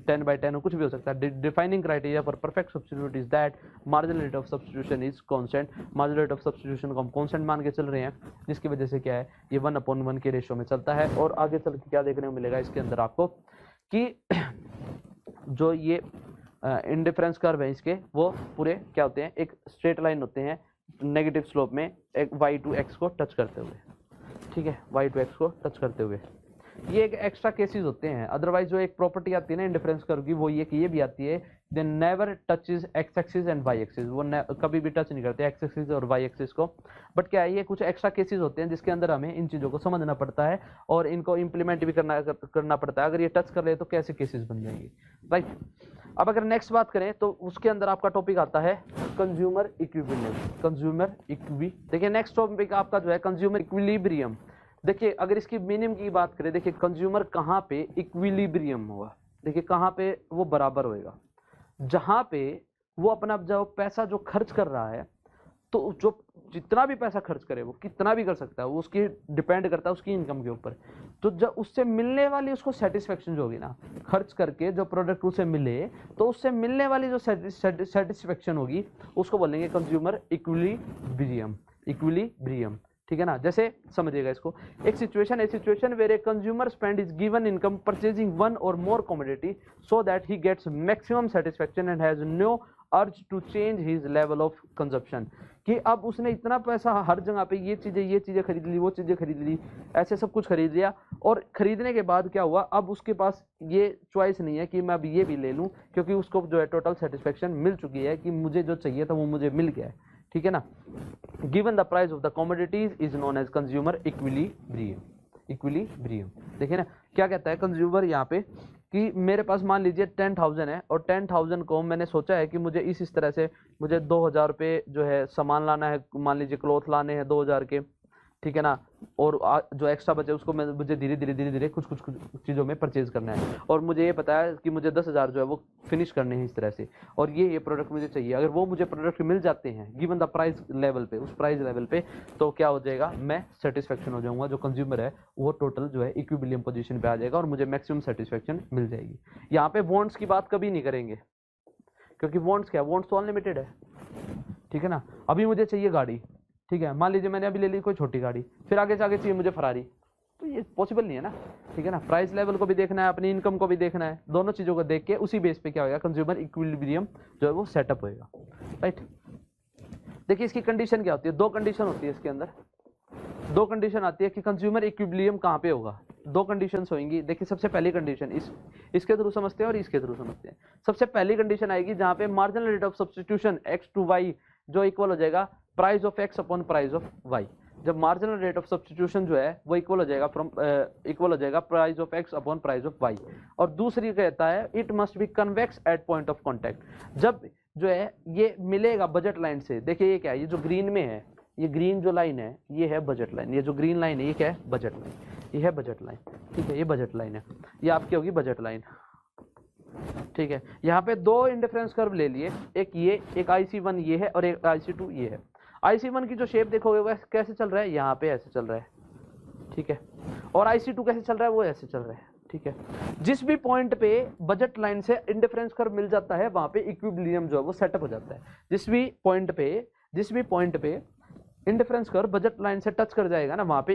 10/10 हो, कुछ भी हो सकता है। Defining criteria for perfect substitute is that marginal rate of substitution is constant. Marginal rate of substitution को हम कांस्टेंट मान के चल रहे हैं, जिसकी वजह से क्या है, ये 1/1 के रेशियो में चलता है। और आगे चल के क्या देखने को मिलेगा इसके अंदर आपको, कि जो ये इंडिफरेंस कर्व है इसके, वो पूरे क्या होते हैं, एक स्ट्रेट लाइन होते हैं नेगेटिव स्लोप में, एक y to x को टच करते हुए, ठीक है, y to x को टच करते हुए। ये एक एक्स्ट्रा केसेस होते हैं, अदरवाइज जो एक प्रॉपर्टी आती है ना इंडिफरेंस कर्व की वो ये कि ये भी आती है, they never touches X axis and Y axis, वो कभी भी टच नहीं करते एक्स एक्सिस और वाई एक्सिस को। बट क्या है, ये कुछ एक्स्ट्रा केसेस होते हैं जिसके अंदर हमें इन चीज़ों को समझना पड़ता है और इनको इंप्लीमेंट भी करना पड़ता है। अगर ये टच कर ले तो कैसे केसेस बन जाएंगे, राइट। अब अगर नेक्स्ट बात करें तो उसके अंदर आपका टॉपिक आता है कंज्यूमर इक्विलिब्रियम, कंज्यूमर इक्वी, देखिए नेक्स्ट टॉपिक आपका जो है कंज्यूमर इक्विलिब्रियम। देखिए अगर इसकी मीनिंग की बात करें, देखिए कंज्यूमर कहाँ पे इक्विलिब्रियम होगा, देखिए कहाँ पे वो बराबर होएगा, जहां पे वो अपना जो पैसा जो खर्च कर रहा है, तो जो जितना भी पैसा खर्च करे वो कितना भी कर सकता है, वो उसकी डिपेंड करता है उसकी इनकम के ऊपर। तो जब उससे मिलने वाली उसको सेटिस्फेक्शन जो होगी ना, खर्च करके जो प्रोडक्ट उसे मिले तो उससे मिलने वाली जो सेटिस्फेक्शन होगी उसको बोलेंगे कंज्यूमर इक्विलिब्रियम, इक्विलिब्रियम, ठीक है ना। जैसे समझिएगा इसको, एक situation where a consumer spend is given income purchasing one or more commodity so that he gets maximum satisfaction and has no urge to change his level of consumption, कि अब उसने इतना पैसा हर जगह पे ये चीजें खरीद ली, वो चीजें खरीद ली, ऐसे सब कुछ खरीद लिया, और खरीदने के बाद क्या हुआ, अब उसके पास ये चॉइस नहीं है कि मैं अब ये भी ले लूं, क्योंकि उसको जो है टोटल सेटिस्फेक्शन मिल चुकी है कि मुझे जो चाहिए था वो मुझे मिल गया है, ठीक है ना। Given the price of the commodities is known as consumer equilibrium, equilibrium. देखिए ना क्या कहता है कंज्यूमर यहाँ पे, कि मेरे पास मान लीजिए 10,000 है और 10,000 को मैंने सोचा है कि मुझे इस तरह से मुझे 2,000 रुपये जो है सामान लाना है, मान लीजिए क्लॉथ लाने हैं 2,000 के, ठीक है ना, और जो एक्स्ट्रा बचे उसको मुझे धीरे धीरे कुछ चीज़ों में परचेज करना है, और मुझे ये पता है कि मुझे 10,000 जो है वो फिनिश करने हैं इस तरह से, और ये प्रोडक्ट मुझे चाहिए। अगर वो मुझे प्रोडक्ट मिल जाते हैं गिवन द प्राइस लेवल पे, उस प्राइस लेवल पे, तो क्या हो जाएगा, मैं सेटिस्फेक्शन हो जाऊंगा, जो कंज्यूमर है वो टोटल जो है इक्विलिब्रियम पोजीशन पे आ जाएगा और मुझे मैक्सिमम सेटिस्फेक्शन मिल जाएगी। यहाँ पे वांट्स की बात कभी नहीं करेंगे, क्योंकि वांट्स क्या है, वांट्स तो अनलिमिटेड है, ठीक है ना। अभी मुझे चाहिए गाड़ी, ठीक है, मान लीजिए मैंने अभी ले ली कोई छोटी गाड़ी, फिर आगे से आगे चाहिए मुझे फरारी, तो ये पॉसिबल नहीं है ना, ठीक है ना। प्राइस लेवल को भी देखना है, अपनी इनकम को भी देखना है, दोनों चीजों को देख के उसी बेस पे क्या होगा, कंज्यूमर इक्विलिब्रियम जो है वो सेटअप होएगा, राइट। देखिए इसकी कंडीशन क्या होती है, दो कंडीशन होती है इसके अंदर, दो कंडीशन आती है कि कंज्यूमर इक्विलिब्रियम कहाँ पे होगा, दो कंडीशंस होंगी। देखिए सबसे पहली कंडीशन इसके थ्रू समझते हैं और इसके थ्रू समझते हैं। सबसे पहली कंडीशन आएगी जहाँ पे marginal rate of substitution x to y जो इक्वल हो जाएगा price of x upon price of y। जब मार्जिनल रेट ऑफ सब्स्टिट्यूशन जो है वो इक्वल हो जाएगा price of x upon price of y। और दूसरी कहता है it must be convex at point of contact, जब जो है ये मिलेगा बजट लाइन से। देखिए ये क्या है, ये जो ग्रीन में है, ये ग्रीन जो लाइन है ये है बजट लाइन, ये जो ग्रीन लाइन है ये क्या है, बजट लाइन, ये है बजट लाइन, ठीक है, ये बजट लाइन है, ये आपकी होगी बजट लाइन, ठीक है। यहाँ पे दो इंडिफरेंस कर्व ले लिए, एक ये, एक IC1 ये है और एक IC2 ये है। IC1 की जो शेप देखोगे वो कैसे चल रहा है, यहाँ पे ऐसे चल रहा है, ठीक है, और IC2 कैसे चल रहा है, वो ऐसे चल रहा है, ठीक है। जिस भी पॉइंट पे बजट लाइन से इंडिफरेंस कर्व मिल जाता है वहां पे इक्विलिब्रियम जो है वो सेटअप हो जाता है। जिस भी पॉइंट पे इंडिफरेंस कर्व बजट लाइन से टच कर जाएगा ना, वहां पे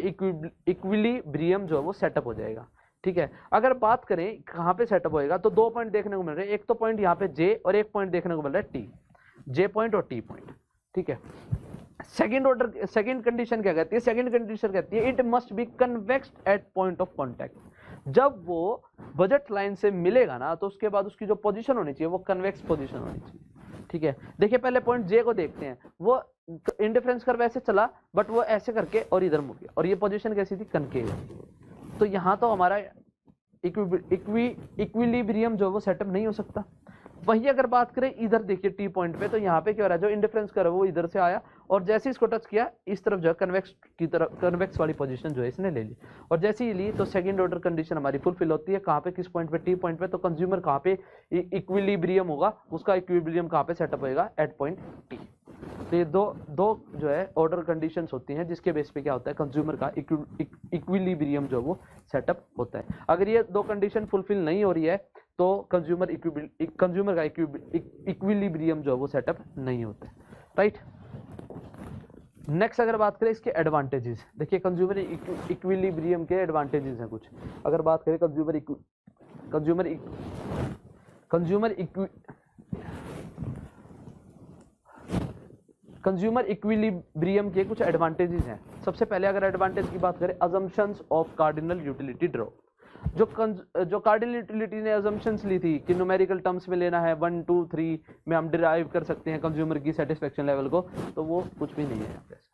इक्विलिब्रियम जो है वो सेटअप हो जाएगा, ठीक है। अगर बात करें कहाँ पे सेटअप होएगा, तो दो पॉइंट देखने को मिल रहे हैं, एक तो पॉइंट यहाँ पे J और एक पॉइंट देखने को मिल रहा है T, J पॉइंट और T पॉइंट, ठीक है। सेकंड कंडीशन क्या कहती है, सेकंड कंडीशन कहती है it must be convexed at point of contact. जब वो बजट लाइन से मिलेगा ना तो उसके बाद उसकी जो पोजीशन होनी चाहिए वो कन्वेक्स पोजीशन होनी चाहिए, ठीक है। देखिए पहले पॉइंट J को देखते हैं, वो इंडिफरेंस कर्व ऐसे चला बट वो ऐसे करके और इधर मुड़ गया, और ये पोजीशन कैसी थी, कनकेव। तो यहाँ तो हमारा इक्विलिब्रियम जो है वो सेटअप नहीं हो सकता। वही अगर बात करें इधर देखिए T पॉइंट पे, तो यहाँ पे क्या हो रहा है, जो इंडिफरेंस कर्व वो इधर से आया और जैसे इसको टच किया इस तरफ जो है कन्वेक्स की तरफ, कन्वेक्स वाली पोजीशन जो है इसने ले ली, और जैसे ही ली तो सेकंड ऑर्डर कंडीशन हमारी फुलफिल होती है। कहाँ पे, किस पॉइंट पे, T पॉइंट पे। तो कंज्यूमर कहाँ पे इक्विलिब्रियम होगा, उसका इक्विलिब्रियम कहाँ पे सेटअप होएगा, एट पॉइंट T। तो ये दो जो है ऑर्डर कंडीशंस होती हैं जिसके बेस पे क्या होता है, कंज्यूमर का इक्विलिब्रियम जो वो सेटअप होता है। अगर ये दो कंडीशन फुलफिल नहीं हो रही है तो कंज्यूमर का इक्विलिब्रियम जो है वो सेटअप नहीं होता है, राइट। नेक्स्ट अगर बात करें इसके एडवांटेजेस, देखिए कंज्यूमर इक्विलिब्रियम के एडवांटेजेस हैं कुछ। अगर बात करें कंज्यूमर इक्विलिब्रियम के कुछ एडवांटेजेस हैं। सबसे पहले अगर एडवांटेज की बात करें, assumptions of cardinal utility drop. जो कार्डिनल यूटिलिटी ने अजम्पशंस ली थी कि न्यूमेरिकल टर्म्स में लेना है 1 2 3 में हम डिराइव कर सकते हैं कंज्यूमर की सेटिस्फेक्शन लेवल को, तो वो कुछ भी नहीं है यहाँ पे।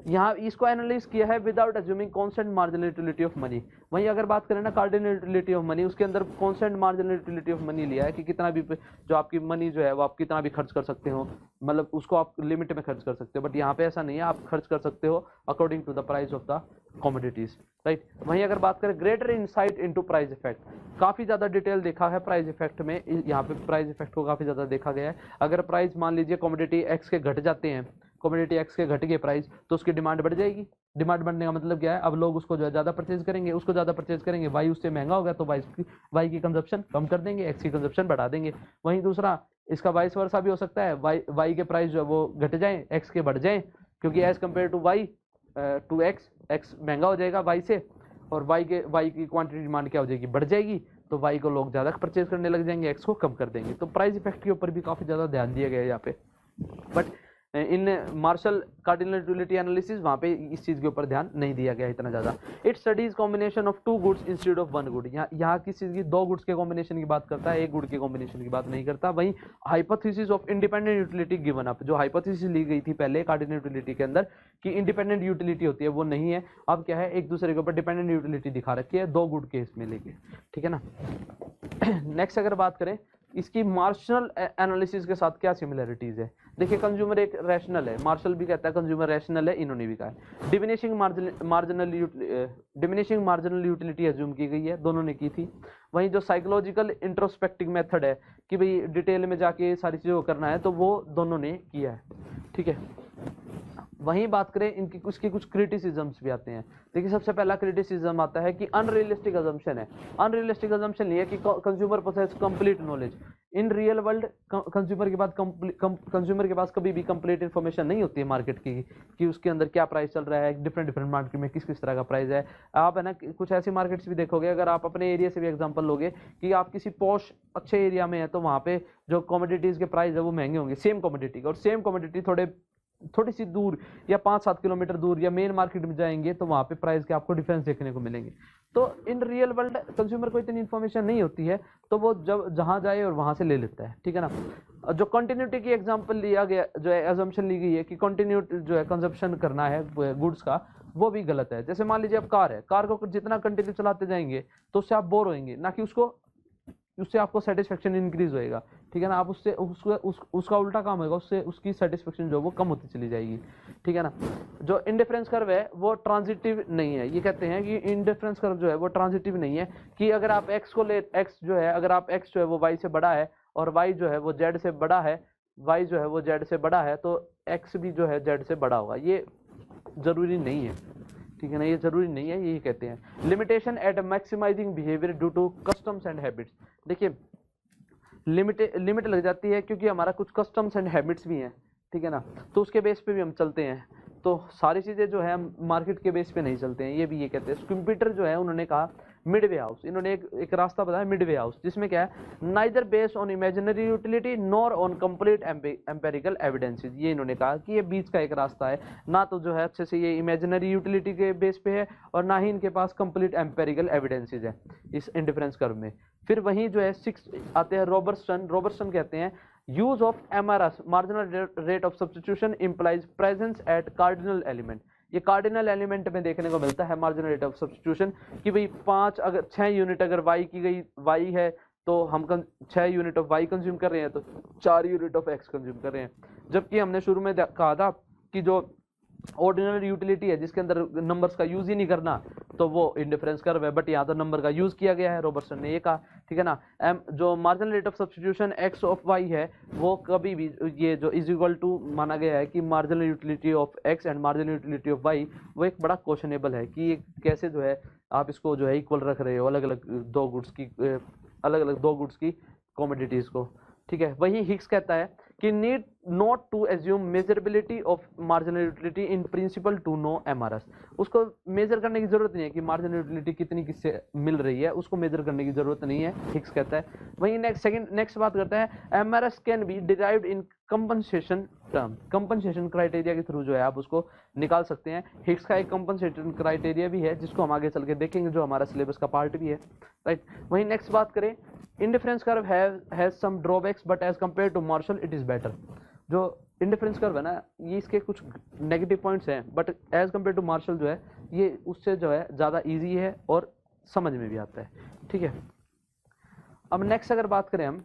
यहाँ इसको एनालाइज किया है without assuming constant marginal utility of money. वहीं अगर बात करें ना कार्डिनल यूटिलिटी ऑफ मनी, उसके अंदर constant marginal utility of money लिया है कि कितना भी जो आपकी मनी जो है वो आप कितना भी खर्च कर सकते हो, मतलब उसको आप लिमिट में खर्च कर सकते हो, बट यहाँ पे ऐसा नहीं है, आप खर्च कर सकते हो according to the price of the commodities, right. वहीं अगर बात करें greater insight into price effect, काफी ज्यादा डिटेल देखा है प्राइस इफेक्ट में, यहाँ पे प्राइस इफेक्ट को काफी ज्यादा देखा गया है। अगर प्राइस मान लीजिए कमोडिटी एक्स के घट जाते हैं, कमोडिटी एक्स के घट गए प्राइस, तो उसकी डिमांड बढ़ जाएगी। डिमांड बढ़ने का मतलब क्या है, अब लोग उसको जो है ज्यादा परचेज करेंगे, उसको ज्यादा परचेज करेंगे, वाई उससे महंगा होगा तो वाई की कंजप्शन कम कर देंगे, एक्स की कंजप्शन बढ़ा देंगे। वहीं दूसरा इसका वाइस वर्सा भी हो सकता है, वाई के प्राइस जो है वो घट जाए, एक्स के बढ़ जाए, क्योंकि as compare to Y to X महंगा हो जाएगा वाई से, और वाई की क्वांटिटी डिमांड क्या हो जाएगी, बढ़ जाएगी, तो वाई को लोग ज्यादा परचेज करने लग जाएंगे, एक्स को कम कर देंगे। तो प्राइस इफेक्ट के ऊपर भी काफी ज्यादा ध्यान दिया गया है यहाँ पे, but in Marshall cardinal utility analysis वहां पे इस चीज के ऊपर ध्यान नहीं दिया गया इतना ज्यादा। It studies combination of 2 goods instead of 1 good, यहाँ किस चीज की 2 गुड्स के कॉम्बिनेशन की बात करता है, 1 गुड के कॉम्बिनेशन की बात नहीं करता। वहीं hypothesis of independent utility given up, जो हाइपोथेसिस ली गई थी पहले कार्डिनल यूटिलिटी के अंदर कि इंडिपेंडेंट यूटिलिटी होती है, वो नहीं है, अब क्या है एक दूसरे के ऊपर डिपेंडेंट यूटिलिटी दिखा रखी है 2 गुड केस में लेके, ठीक है ना। नेक्स्ट अगर बात करें इसकी मार्शल एनालिसिस के साथ क्या सिमिलरिटीज है, देखिए कंज्यूमर एक रैशनल है, मार्शल भी कहता है कंज्यूमर रैशनल है, इन्होंने भी कहा है। डिमिनिशिंग मार्जिनल यूटिलिटी अज्यूम की गई है, दोनों ने की थी। वहीं जो साइकोलॉजिकल इंट्रोस्पेक्टिव मेथड है कि भाई डिटेल में जाके सारी चीज़ों को करना है, तो वो दोनों ने किया है, ठीक है। वहीं बात करें इनकी उसकी कुछ क्रिटिसिज्म्स भी आते हैं। देखिए सबसे पहला क्रिटिसिज्म आता है कि अनरियलिस्टिक अजम्पशन है। अनरियलिस्टिक अजम्पशन ये है कि consumer possess complete knowledge. In real world consumer के पास कभी भी कंप्लीट इन्फॉर्मेशन नहीं होती है मार्केट की, कि उसके अंदर क्या प्राइस चल रहा है, डिफरेंट मार्केट में किस किस तरह का प्राइस है। आप है ना कुछ ऐसी मार्केट्स भी देखोगे, अगर आप अपने एरिया से भी एग्जांपल लोगे कि आप किसी पॉश अच्छे एरिया में है, तो वहाँ पे जो कमोडिटीज के प्राइस है वो महंगे होंगे सेम कमोडिटी का, और सेम कमोडिटी थोड़ी सी दूर या 5-7 किलोमीटर दूर या मेन मार्केट में जाएंगे तो वहाँ पे प्राइस के आपको डिफरेंस देखने को मिलेंगे। तो इन रियल वर्ल्ड कंज्यूमर को इतनी इन्फॉर्मेशन नहीं होती है, तो वो जब जहाँ जाए और वहाँ से ले लेता है, ठीक है ना। जो कंटिन्यूटी की एग्जांपल लिया गया, जो है अजम्पशन ली गई है कि कंटिन्यू जो है कंजप्शन करना है गुड्स का, वो भी गलत है। जैसे मान लीजिए अब कार है, कार को जितना कंटिन्यू चलाते जाएंगे तो उससे आप बोर होंगे, ना कि उससे आपको सेटिस्फेक्शन इंक्रीज होएगा, ठीक है ना। आप उसका उल्टा काम होगा, उससे उसकी सेटिस्फेक्शन जो वो कम होती चली जाएगी, ठीक है ना। जो इंडिफरेंस कर्व है वो ट्रांजिटिव नहीं है, ये कहते हैं कि इंडिफरेंस कर्व जो है वो ट्रांजिटिव नहीं है, कि अगर आप एक्स जो है वो वाई से बड़ा है और वाई जो है वो जेड से बड़ा है, वाई जो है वो जेड से बड़ा है, तो एक्स भी जो है जेड से बड़ा होगा, ये जरूरी नहीं है, ठीक है ना, ये जरूरी नहीं है, यही कहते हैं। Limitation at maximising behaviour due to customs and habits. देखिए लिमिट लग जाती है क्योंकि हमारा कुछ कस्टम्स एंड हैबिट्स भी हैं, ठीक है ना, तो उसके बेस पे भी हम चलते हैं, तो सारी चीज़ें जो है हम मार्केट के बेस पे नहीं चलते हैं, ये भी ये कहते हैं। कंप्यूटर जो है उन्होंने कहा मिडवे हाउस, इन्होंने एक रास्ता बताया मिडवे हाउस, जिसमें क्या है neither based on imaginary utility nor on complete empirical evidences. ये इन्होंने कहा कि ये बीच का एक रास्ता है, ना तो जो है अच्छे से ये इमेजिनरी यूटिलिटी के बेस पे है और ना ही इनके पास कंप्लीट एम्पेरिकल एविडेंसेस है इस इंडिफरेंस कर्व में। फिर वहीं जो है 6 आते हैं रॉबर्टसन कहते हैं use of MRS marginal rate of substitution implies presence at cardinal element. ये कार्डिनल एलिमेंट में देखने को मिलता है मार्जिनल रेट ऑफ सब्स्टिट्यूशन, कि भाई 6 यूनिट अगर वाई की गई, वाई है तो हम 6 यूनिट ऑफ वाई कंज्यूम कर रहे हैं, तो 4 यूनिट ऑफ एक्स कंज्यूम कर रहे हैं। जबकि हमने शुरू में कहा था कि जो ऑर्डिनल यूटिलिटी है जिसके अंदर नंबर्स का यूज ही नहीं करना, तो वो इंडिफरेंस कर्व है, बट यहाँ तो नंबर का यूज किया गया है, रॉबर्टसन ने ये कहा, ठीक है ना। जो marginal rate of substitution X of Y है, वो कभी भी ये जो इज इक्वल टू माना गया है कि marginal utility of X and marginal utility of Y, वो एक बड़ा क्वेश्चनेबल है कि ये कैसे जो है आप इसको जो है इक्वल रख रहे हो अलग अलग दो गुड्स की कमोडिटीज को, ठीक है। वही हिग्स कहता है कि not to assume measurability of marginal utility in principle to know MRS। उसको मेजर करने की जरूरत नहीं है कि मार्जिनल यूटिलिटी कितनी किससे मिल रही है, उसको मेजर करने की जरूरत नहीं है, हिक्स कहता है। वहीं नेक्स्ट बात करता है MRS can be derived in compensation term. Compensation criteria के थ्रू जो है आप उसको निकाल सकते हैं। हिक्स का एक कंपनसेशन क्राइटेरिया भी है जिसको हम आगे चल के देखेंगे, जो हमारा सिलेबस का पार्ट भी है, राइट। वहीं नेक्स्ट बात करें, indifference curve has some drawbacks but as compare to Marshall it is better. जो इंडिफरेंस कर्व है ना, ये इसके कुछ नेगेटिव पॉइंट्स हैं, but as compare to Marshall जो है ये उससे जो है ज़्यादा इजी है और समझ में भी आता है, ठीक है। अब नेक्स्ट अगर बात करें हम,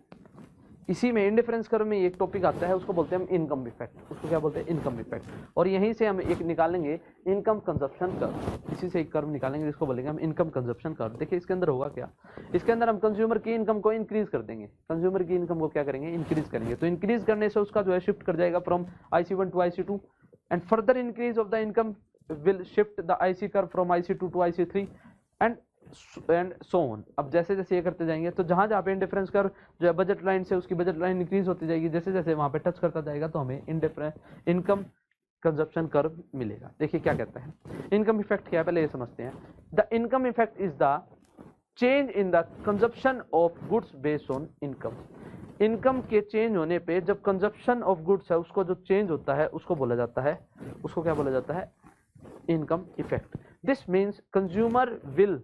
इसी में इंडिफरेंस कर्व में एक टॉपिक आता है, उसको बोलते हैं हम इनकम इफेक्ट। उसको क्या बोलते हैं? Income effect. और यहीं से हम एक निकालेंगे इनकम कंजप्शन कर्व। इसी से एक कर्व निकालेंगे जिसको बोलेंगे हम इनकम कंजप्शन कर्व। देखिए इसके अंदर होगा क्या, इसके अंदर हम कंज्यूमर की इनकम को इंक्रीज कर देंगे। कंज्यूमर की इनकम को क्या करेंगे? इंक्रीज करेंगे। तो इंक्रीज करने से उसका जो है शिफ्ट कर जाएगा from IC1 to IC2 and further increase of the income will shift the IC curve from IC2 to IC3 and so on. अब जैसे जैसे ये करते जाएंगे तो जहां जहां पे इंडिफरेंस कर्व जो है बजट लाइन से उसकी बजट लाइन इंक्रीज होती जाएगी, जैसे जैसे वहां पे टच करता जाएगा तो हमें इनकम कंजप्शन कर्व मिलेगा। देखिए क्या कहता है इनकम इफेक्ट क्या है, पहले ये समझते हैं। The income effect is the change in the consumption of goods based on income. Income के चेंज होने पे जब कंजप्शन ऑफ गुड्स है उसको जो चेंज होता है उसको बोला जाता है, उसको क्या बोला जाता है? Income effect. This means consumer will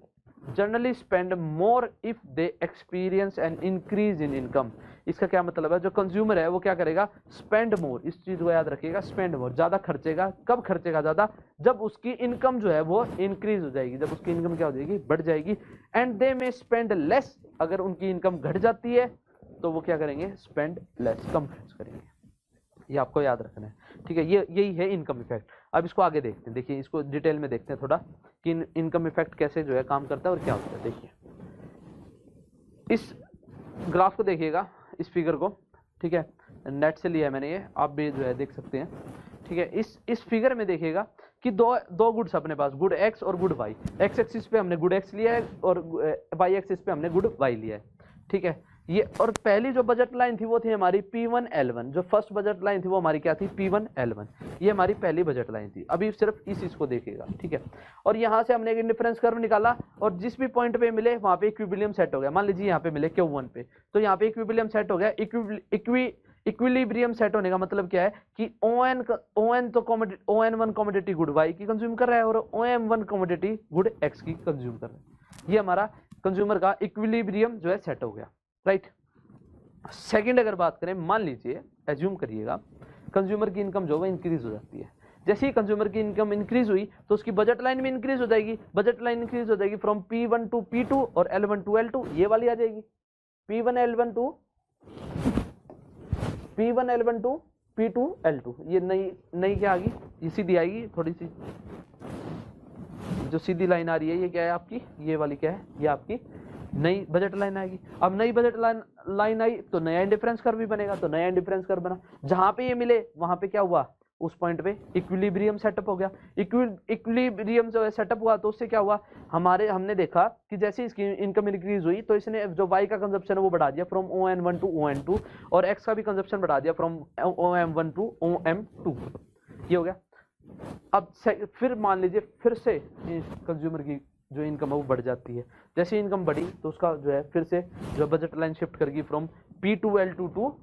generally spend more if they experience an increase in income. इसका क्या मतलब है? जो कंज्यूमर है वो क्या करेगा? Spend more. इस चीज को याद रखिएगा, स्पेंड मोर, ज्यादा खर्चेगा। कब खर्चेगा ज्यादा? जब उसकी इनकम जो है वो इंक्रीज हो जाएगी, जब उसकी इनकम क्या हो जाएगी? बढ़ जाएगी। एंड दे में स्पेंड लेस, अगर उनकी इनकम घट जाती है तो वो क्या करेंगे? स्पेंड लेस, कम खर्च करेंगे। ये आपको याद रखना है, ठीक है। ये यही है इनकम इफेक्ट। अब इसको आगे देखते हैं, देखिए इसको डिटेल में देखते हैं थोड़ा कि इनकम इफेक्ट कैसे जो है काम करता है और क्या होता है। देखिए इस ग्राफ को देखिएगा, इस फिगर को, ठीक है, नेट से लिया है मैंने ये, आप भी जो है देख सकते हैं, ठीक है। इस फिगर में देखिएगा कि दो गुड्स अपने पास, गुड एक्स और गुड वाई। एक्स एक्सिस पे हमने गुड एक्स लिया है और वाई एक्सिस पे हमने गुड वाई लिया है, ठीक है। ये और पहली जो बजट लाइन थी वो थी हमारी P1L1। जो फर्स्ट बजट लाइन थी वो हमारी क्या थी? P1L1। ये हमारी पहली बजट लाइन थी। अभी सिर्फ इस चीज को देखिएगा, ठीक है। और यहाँ से हमने एक इंडिफरेंस कर्व निकाला और जिस भी पॉइंट पे मिले वहां पे इक्विलिब्रियम सेट हो गया। मान लीजिए यहाँ पे मिले Q1 पे, तो यहाँ पे इक्विलिब्रियम सेट हो गया। इक्विलिब्रियम सेट होने का मतलब क्या है कि ON1 कमोडिटी गुड वाई की कंज्यूम कर रहा है और OM1 कमोडिटी गुड एक्स की कंज्यूम कर रहा है। ये हमारा कंज्यूमर का इक्विलिब्रियम जो है सेट हो गया, राइट। सेकंड अगर बात करें, मान लीजिए, एज्यूम करिएगा कंज्यूमर की इनकम जो है इंक्रीज हो जाती है। जैसे ही कंज्यूमर की इनकम इंक्रीज हुई तो उसकी बजट लाइन में इंक्रीज हो जाएगी। बजट लाइन इंक्रीज हो जाएगी फ्रॉम P1 टू P2 और L1 टू L2, ये वाली आ जाएगी। P1L1 टू P2 L2, ये नई क्या आ गई? ये सीधी आएगी, थोड़ी सी जो सीधी लाइन आ रही है ये क्या है आपकी? ये वाली क्या है? ये आपकी नई बजट लाइन आएगी। अब नई बजट लाइन आई तो नया इंडिफरेंस कर्व भी बनेगा, तो नया इंडिफरेंस कर्व बना। जहां पे ये मिले वहां पे क्या हुआ? उस पॉइंट पे इक्विलिब्रियम सेटअप हो गया। इक्विलिब्रियम जो है सेटअप हुआ तो उससे क्या हुआ? हमने देखा कि जैसे इसकी इनकम इंक्रीज हुई तो इसने जो वाई का कंजप्शन है वो बढ़ा दिया फ्रॉम ON1 टू ON2 और एक्स का भी कंजप्शन बढ़ा दिया फ्रॉम OM1 टू OM2। ये हो गया। अब फिर मान लीजिए फिर से कंज्यूमर की जो इनकम है वो बढ़ जाती है। जैसे इनकम बढ़ी तो उसका जो है फिर से जो बजट लाइन शिफ्ट करेगी फ्रॉम P2L2 टू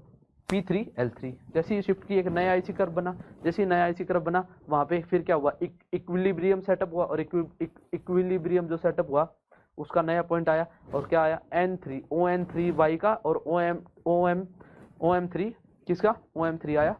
P3L3। जैसे ही शिफ्ट की एक नया IC कर्व बना। जैसे ही नया IC कर्व बना वहां पे फिर क्या हुआ? इक्विलिब्रियम सेटअप हुआ और इक्विलिब्रियम जो सेटअप हुआ उसका नया पॉइंट आया और क्या आया? N3 ON3Y का और OM3 किसका? OM3 आया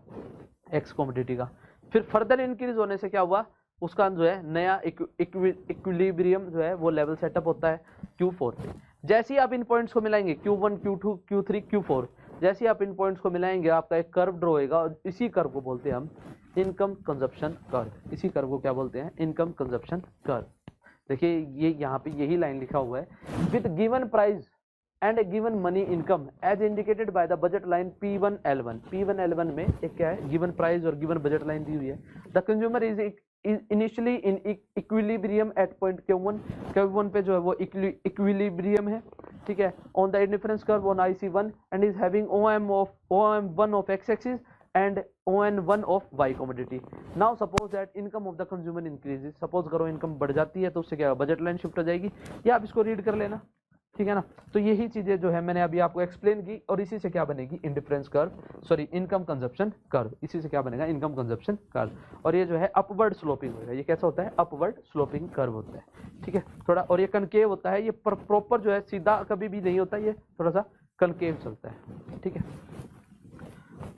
एक्स कमोडिटी का। फिर फर्दर इंक्रीज होने से क्या हुआ? उसका जो है नया इक्विलिब्रियम जो है वो लेवल सेटअप होता है Q4 पे। जैसे ही आप इन पॉइंट्स को मिलाएंगे Q1 Q2 Q3 Q4, जैसे ही आप इन पॉइंट्स को मिलाएंगे आपका एक कर्व ड्रॉ होएगा और इसी कर्व को बोलते हैं हम इनकम कंजप्शन कर्व। इसी कर्व को क्या बोलते हैं? Income consumption curve. देखिए ये यहाँ पे यही लाइन लिखा हुआ है, with given price and given money income as indicated by the budget line P1L1। P1L1 में एक क्या है? गिवन प्राइस और गिवन बजट लाइन दी हुई है। The consumer is initially in equilibrium at point Q1 पे जो है वो इक्विलिब्रियम है, ठीक है, on the indifference curve on IC1 and is having OM1 of x axis and ON1 of Y commodity. Now suppose that income of the consumer increases. Suppose करो इनकम बढ़ जाती है तो उससे क्या बजट लाइन शिफ्ट हो जाएगी, या आप इसको रीड कर लेना, ठीक है ना। तो यही चीजें जो है मैंने अभी आपको एक्सप्लेन की, और इसी से क्या बनेगी indifference curve, sorry income consumption curve, इसी से क्या बनेगा इनकम कंजप्शन कर्व। और ये जो है अपवर्ड स्लोपिंग होगा, ये कैसा होता है अपवर्ड स्लोपिंग कर्व होता है, ठीक है थोड़ा। और ये कनकेव होता है, ये प्रॉपर जो है सीधा कभी भी नहीं होता, ये थोड़ा सा कनकेव चलता है, ठीक है।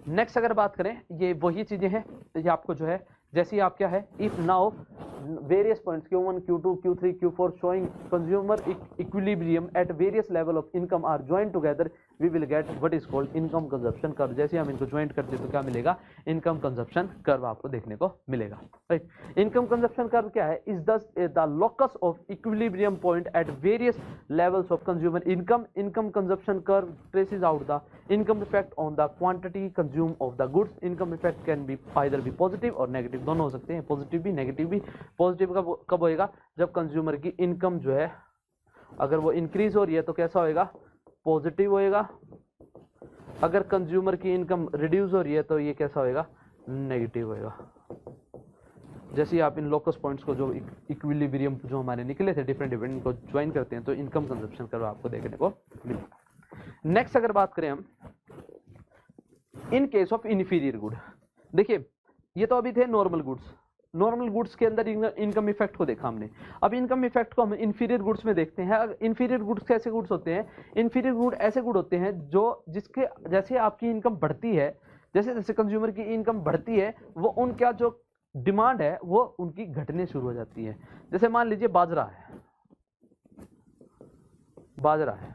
नेक्स्ट अगर बात करें, ये वही चीजें हैं, ये आपको जो है जैसे आप क्या है if now various points Q1, Q2, Q3, Q4 showing consumer equilibrium at various level of income are joined together, we will get what is called income consumption curve। जैसे हम इनको ज्वाइंट करते हैं तो क्या मिलेगा इनकम कंजप्शन कर्व आपको देखने को मिलेगा, राइट। इनकम कंजप्शन कर्व क्या है, is the locus of equilibrium point at various levels of consumer income. Income consumption curve traces out the income effect on the quantity consume of the goods. Income effect can be either be positive और नेगेटिव, दोनों हो सकते हैं, पॉजिटिव भी नेगेटिव भी। पॉजिटिव कब होएगा, जब कंज्यूमर की इनकम जो है अगर वो इंक्रीज हो रही है तो कैसा होएगा पॉजिटिव होएगा, अगर कंज्यूमर की इनकम रिड्यूस हो रही है तो ये कैसा होएगा नेगेटिव होएगा। जैसे आप इन लोकस पॉइंट्स को जो इक्विलिब्रियम जो हमारे निकले थे डिफरेंट इनको ज्वाइन करते हैं तो इनकम कंजप्शन कर्व आपको देखने को मिलेगा। नेक्स्ट अगर बात करें हम इन केस ऑफ इन्फीरियर गुड, देखिए ये तो अभी थे नॉर्मल गुड्स, नॉर्मल गुड्स के अंदर इनकम इफेक्ट को देखा हमने। अब इनकम इफेक्ट को हम इन्फीरियर गुड्स में देखते हैं। इन्फीरियर गुड्स कैसे गुड्स होते हैं, इन्फीरियर गुड ऐसे गुड होते हैं जो जिसके जैसे आपकी इनकम बढ़ती है, जैसे जैसे कंज्यूमर की इनकम बढ़ती है वो उनका जो डिमांड है वो उनकी घटने शुरू हो जाती है। जैसे मान लीजिए बाजरा है, बाजरा है,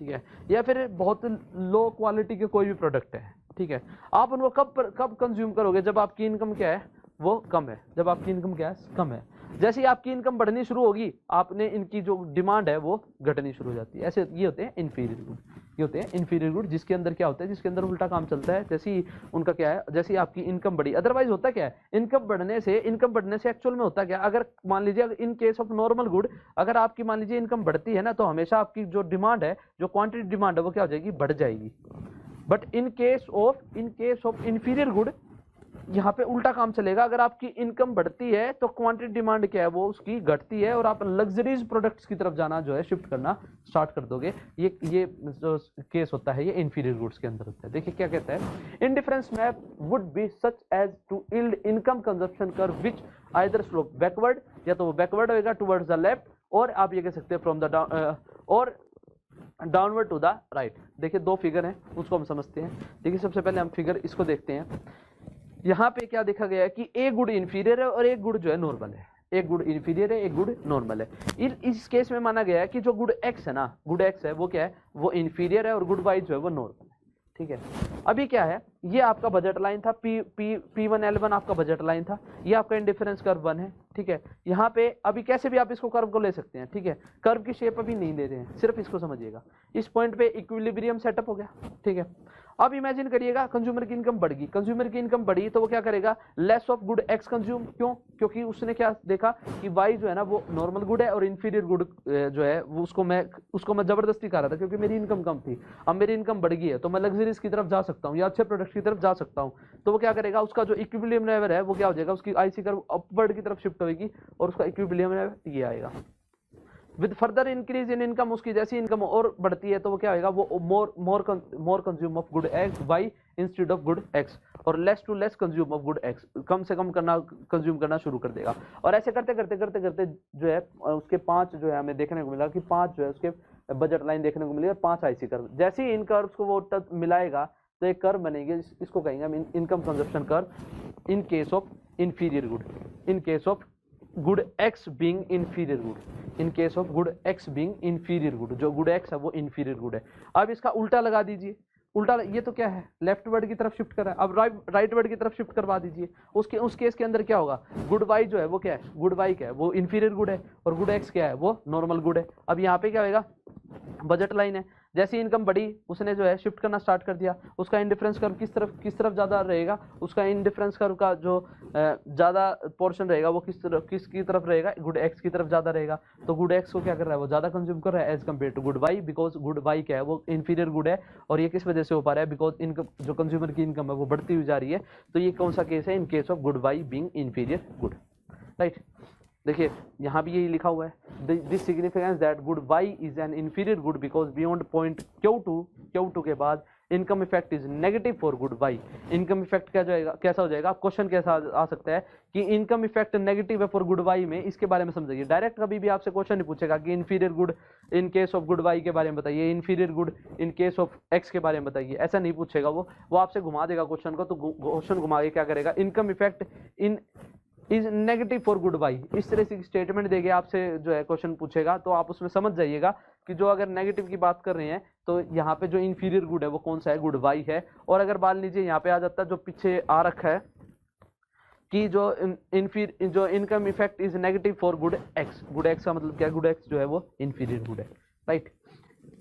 ठीक है, या फिर बहुत लो क्वालिटी के कोई भी प्रोडक्ट है, ठीक है, आप उनको कब कंज्यूम करोगे, जब आपकी इनकम क्या है वो कम है, जब आपकी इनकम क्या है कम है। जैसे ही आपकी इनकम बढ़नी शुरू होगी आपने इनकी जो डिमांड है वो घटनी शुरू हो जाती है। ऐसे ये होते हैं इन्फीरियर गुड, ये होते हैं इन्फीरियर गुड जिसके अंदर क्या होता है, जिसके अंदर उल्टा काम चलता है। जैसे ही उनका क्या है, जैसे ही आपकी इनकम बढ़ी, अदरवाइज होता क्या है इनकम बढ़ने से एक्चुअल में होता क्या, अगर मान लीजिए इन केस ऑफ नॉर्मल गुड अगर आपकी मान लीजिए इनकम बढ़ती है ना तो हमेशा आपकी जो डिमांड है, जो क्वांटिटी डिमांड है वो क्या हो जाएगी बढ़ जाएगी। But in case of inferior good यहाँ पे उल्टा काम चलेगा, अगर आपकी इनकम बढ़ती है तो क्वांटिटी डिमांड क्या है वो उसकी घटती है और आप लग्जरीज प्रोडक्ट्स की तरफ जाना जो है शिफ्ट करना स्टार्ट कर दोगे। ये जो केस होता है ये इन्फीरियर गुड्स के अंदर होता है। देखिए क्या कहता है, indifference map would be such as to yield income consumption curve which either slope backward, या तो वो बैकवर्ड होएगा टुवर्ड्स द लेफ्ट, और आप ये कह सकते हैं फ्रॉम द डाउन और डाउनवर्ड टू द राइट। देखिए दो फिगर हैं उसको हम समझते हैं। देखिए सबसे पहले हम फिगर इसको देखते हैं। यहाँ पे क्या देखा गया है कि एक गुड इन्फीरियर है और एक गुड जो है नॉर्मल है, एक गुड इन्फीरियर है एक गुड नॉर्मल है। इस केस में माना गया है कि जो गुड एक्स है ना, गुड एक्स है वो क्या है वो इन्फीरियर है और गुड वाई जो है वो नॉर्मल है, ठीक है। अभी क्या है, ये आपका बजट लाइन था P1L1 आपका बजट लाइन था, ये आपका इंडिफरेंस कर्व 1 है, ठीक है। यहाँ पे अभी कैसे भी आप इसको कर्व को ले सकते हैं, ठीक है, कर्व की शेप अभी नहीं ले रहे हैं, सिर्फ इसको समझिएगा। इस पॉइंट पे इक्विलिब्रियम सेटअप हो गया, ठीक है। अब इमेजिन करिएगा कंज्यूमर की इनकम बढ़ गई, कंज्यूमर की इनकम बढ़ी तो वो क्या करेगा less of good x consume, क्यों, क्योंकि उसने क्या देखा कि वाई जो है ना वो नॉर्मल गुड है और इन्फीरियर गुड जो है वो उसको मैं जबरदस्ती कर रहा था क्योंकि मेरी इनकम कम थी। अब मेरी इनकम बढ़ गई है तो मैं लग्जरीज की तरफ जा सकता हूँ या अच्छे प्रोडक्ट की तरफ जा सकता हूँ, तो वो क्या करेगा उसका जो इक्विलिब्रियम लेवल है वो क्या हो जाएगा, उसकी आईसी कर्व अपवर्ड की तरफ शिफ्ट होगी और उसका इक्विलिब्रियम लेवल ये आएगा। With further increase in income, उसकी जैसी इनकम और बढ़ती है तो वो क्या होगा वो more consume of good X Y instead of good X, और less to less consume of good X, कम से कम कंज्यूम करना शुरू कर देगा। और ऐसे करते करते जो है उसके 5 जो है हमें देखने को मिला कि 5 जो है उसके बजट लाइन देखने को मिली और 5 आईसी कर्व। जैसे ही इन कर्व्स को वो मिलाएगा तो एक कर्व बनेगी, इसको कहेंगे हम income consumption curve in case of inferior good, in case of good x being inferior good, in case of good x being inferior good, जो गुड एक्स है वो इंफीरियर गुड है। अब इसका उल्टा लगा दीजिए, उल्टा ये तो क्या है लेफ्ट वर्ड की तरफ शिफ्ट कर रहा है, अब राइट वर्ड की तरफ शिफ्ट करवा दीजिए। उस केस के अंदर क्या होगा, गुड वाई जो है वो क्या है, गुड वाई क्या है वो इंफीरियर गुड है और गुड एक्स क्या है वो नॉर्मल गुड है। अब यहाँ पे क्या होगा बजट लाइन है, जैसी इनकम बढ़ी उसने जो है शिफ्ट करना स्टार्ट कर दिया, उसका इंडिफरेंस कर्व किस तरफ ज़्यादा रहेगा, उसका इंडिफरेंस कर्व का जो ज़्यादा पोर्शन रहेगा वो किसकी तरफ रहेगा, गुड एक्स की तरफ ज़्यादा रहेगा। तो गुड एक्स को क्या कर रहा है, वो ज़्यादा कंज्यूम कर रहा है as compare to good Y, because good Y क्या है, वो इन्फीरियर गुड है। और ये किस वजह से हो पा रहा है, बिकॉज इनकम जो कंज्यूमर की इनकम है वो बढ़ती हुई जा रही है। तो ये कौन सा केस है, in case of good Y being inferior good, right. देखिए यहाँ भी यही लिखा हुआ है, this significance that good Y is an inferior good because beyond point Q2 के बाद income effect is negative for good Y. Income effect क्या जाएगा, कैसा हो जाएगा, क्वेश्चन कैसा आ सकता है कि इनकम इफेक्ट नेगेटिव है फॉर गुड वाई में, इसके बारे में समझिए। डायरेक्ट कभी भी आपसे क्वेश्चन नहीं पूछेगा कि inferior good in case of good Y के बारे में बताइए, inferior good in case of X के बारे में बताइए, ऐसा नहीं पूछेगा। वो आपसे घुमा देगा क्वेश्चन को। तो क्वेश्चन घुमा के क्या करेगा, income effect in is negative for good Y, इस तरह से स्टेटमेंट देके आपसे जो है क्वेश्चन पूछेगा। तो आप उसमें समझ जाइएगा कि जो अगर नेगेटिव की बात कर रहे हैं तो यहाँ पे जो इन्फीरियर गुड है वो कौन सा है, गुड वाई है। और अगर मान लीजिए यहाँ पे आ जाता जो पीछे आ रखा है कि जो income effect is negative for good x, good x का मतलब क्या है, गुड एक्स जो है वो इन्फीरियर गुड है, राइट।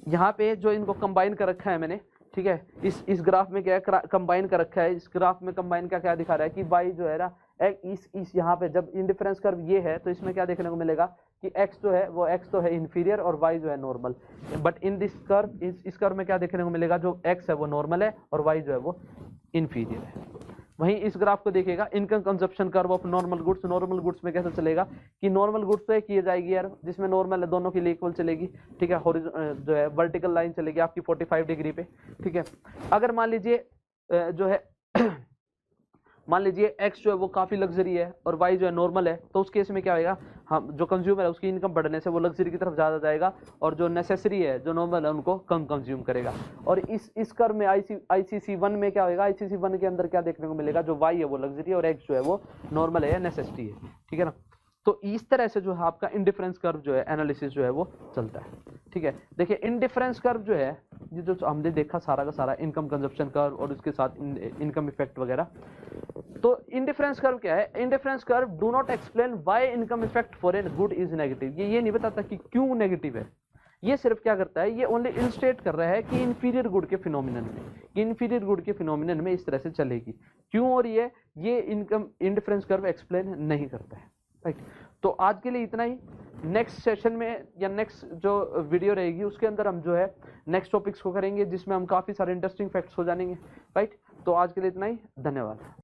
यहाँ पे जो इनको कंबाइन कर रखा है मैंने, ठीक है, इस ग्राफ में क्या है, कंबाइन कर रखा है। इस ग्राफ में कंबाइन का क्या दिखा रहा है कि वाई जो है ना, इस यहाँ पे जब इंडिफरेंस कर्व ये है तो इसमें क्या देखने को मिलेगा कि x जो है वो x तो है इन्फीरियर और y जो है normal. But in this curve, इस कर्व में क्या देखने को मिलेगा, जो x है वो नॉर्मल है और y जो है वो इन्फीरियर है। वहीं इस ग्राफ को देखिएगा, income consumption curve of normal goods. Normal goods में कैसे चलेगा कि नॉर्मल गुड्स तो एक किए जाएगी यार, जिसमें नॉर्मल है दोनों के लिए इक्वल चलेगी, ठीक है। जो है वर्टिकल लाइन चलेगी आपकी 45 डिग्री पे, ठीक है। अगर मान लीजिए जो है मान लीजिए x जो है वो काफी लग्जरी है और y जो है नॉर्मल है, तो उस केस में क्या होगा, हम जो कंज्यूमर है उसकी इनकम बढ़ने से वो लग्जरी की तरफ ज्यादा जाएगा और जो नेसेसरी है, जो नॉर्मल है, उनको कम कंज्यूम करेगा। और इस कर्व में ICC1 में क्या होगा, ICC1 के अंदर क्या देखने को मिलेगा, जो y है वो लग्जरी और x जो है वो नॉर्मल है या नेसेसिटी है, ठीक है ना। तो इस तरह से जो है आपका इंडिफरेंस कर्व जो है एनालिसिस जो है वो चलता है, ठीक है। देखिए इंडिफरेंस कर्व जो है, ये जो हमने देखा सारा का सारा इनकम कंजप्शन कर्व और उसके साथ इनकम इफेक्ट वगैरह। तो इंडिफरेंस कर्व क्या है, indifference curve do not explain why income effect for an good is negative. ये नहीं बताता कि क्यों नेगेटिव है, ये सिर्फ क्या करता है, ये ओनली इलस्ट्रेट कर रहा है कि इन्फीरियर गुड के फिनोमिनन में, इन्फीरियर गुड के फिनोमिनन में इस तरह से चलेगी क्यों। और ये इनकम इंडिफरेंस कर्व एक्सप्लेन नहीं करता है, राइट। तो आज के लिए इतना ही। नेक्स्ट सेशन में या नेक्स्ट जो वीडियो रहेगी उसके अंदर हम जो है नेक्स्ट टॉपिक्स को करेंगे, जिसमें हम काफ़ी सारे इंटरेस्टिंग फैक्ट्स हो जानेंगे, राइट। तो आज के लिए इतना ही, धन्यवाद।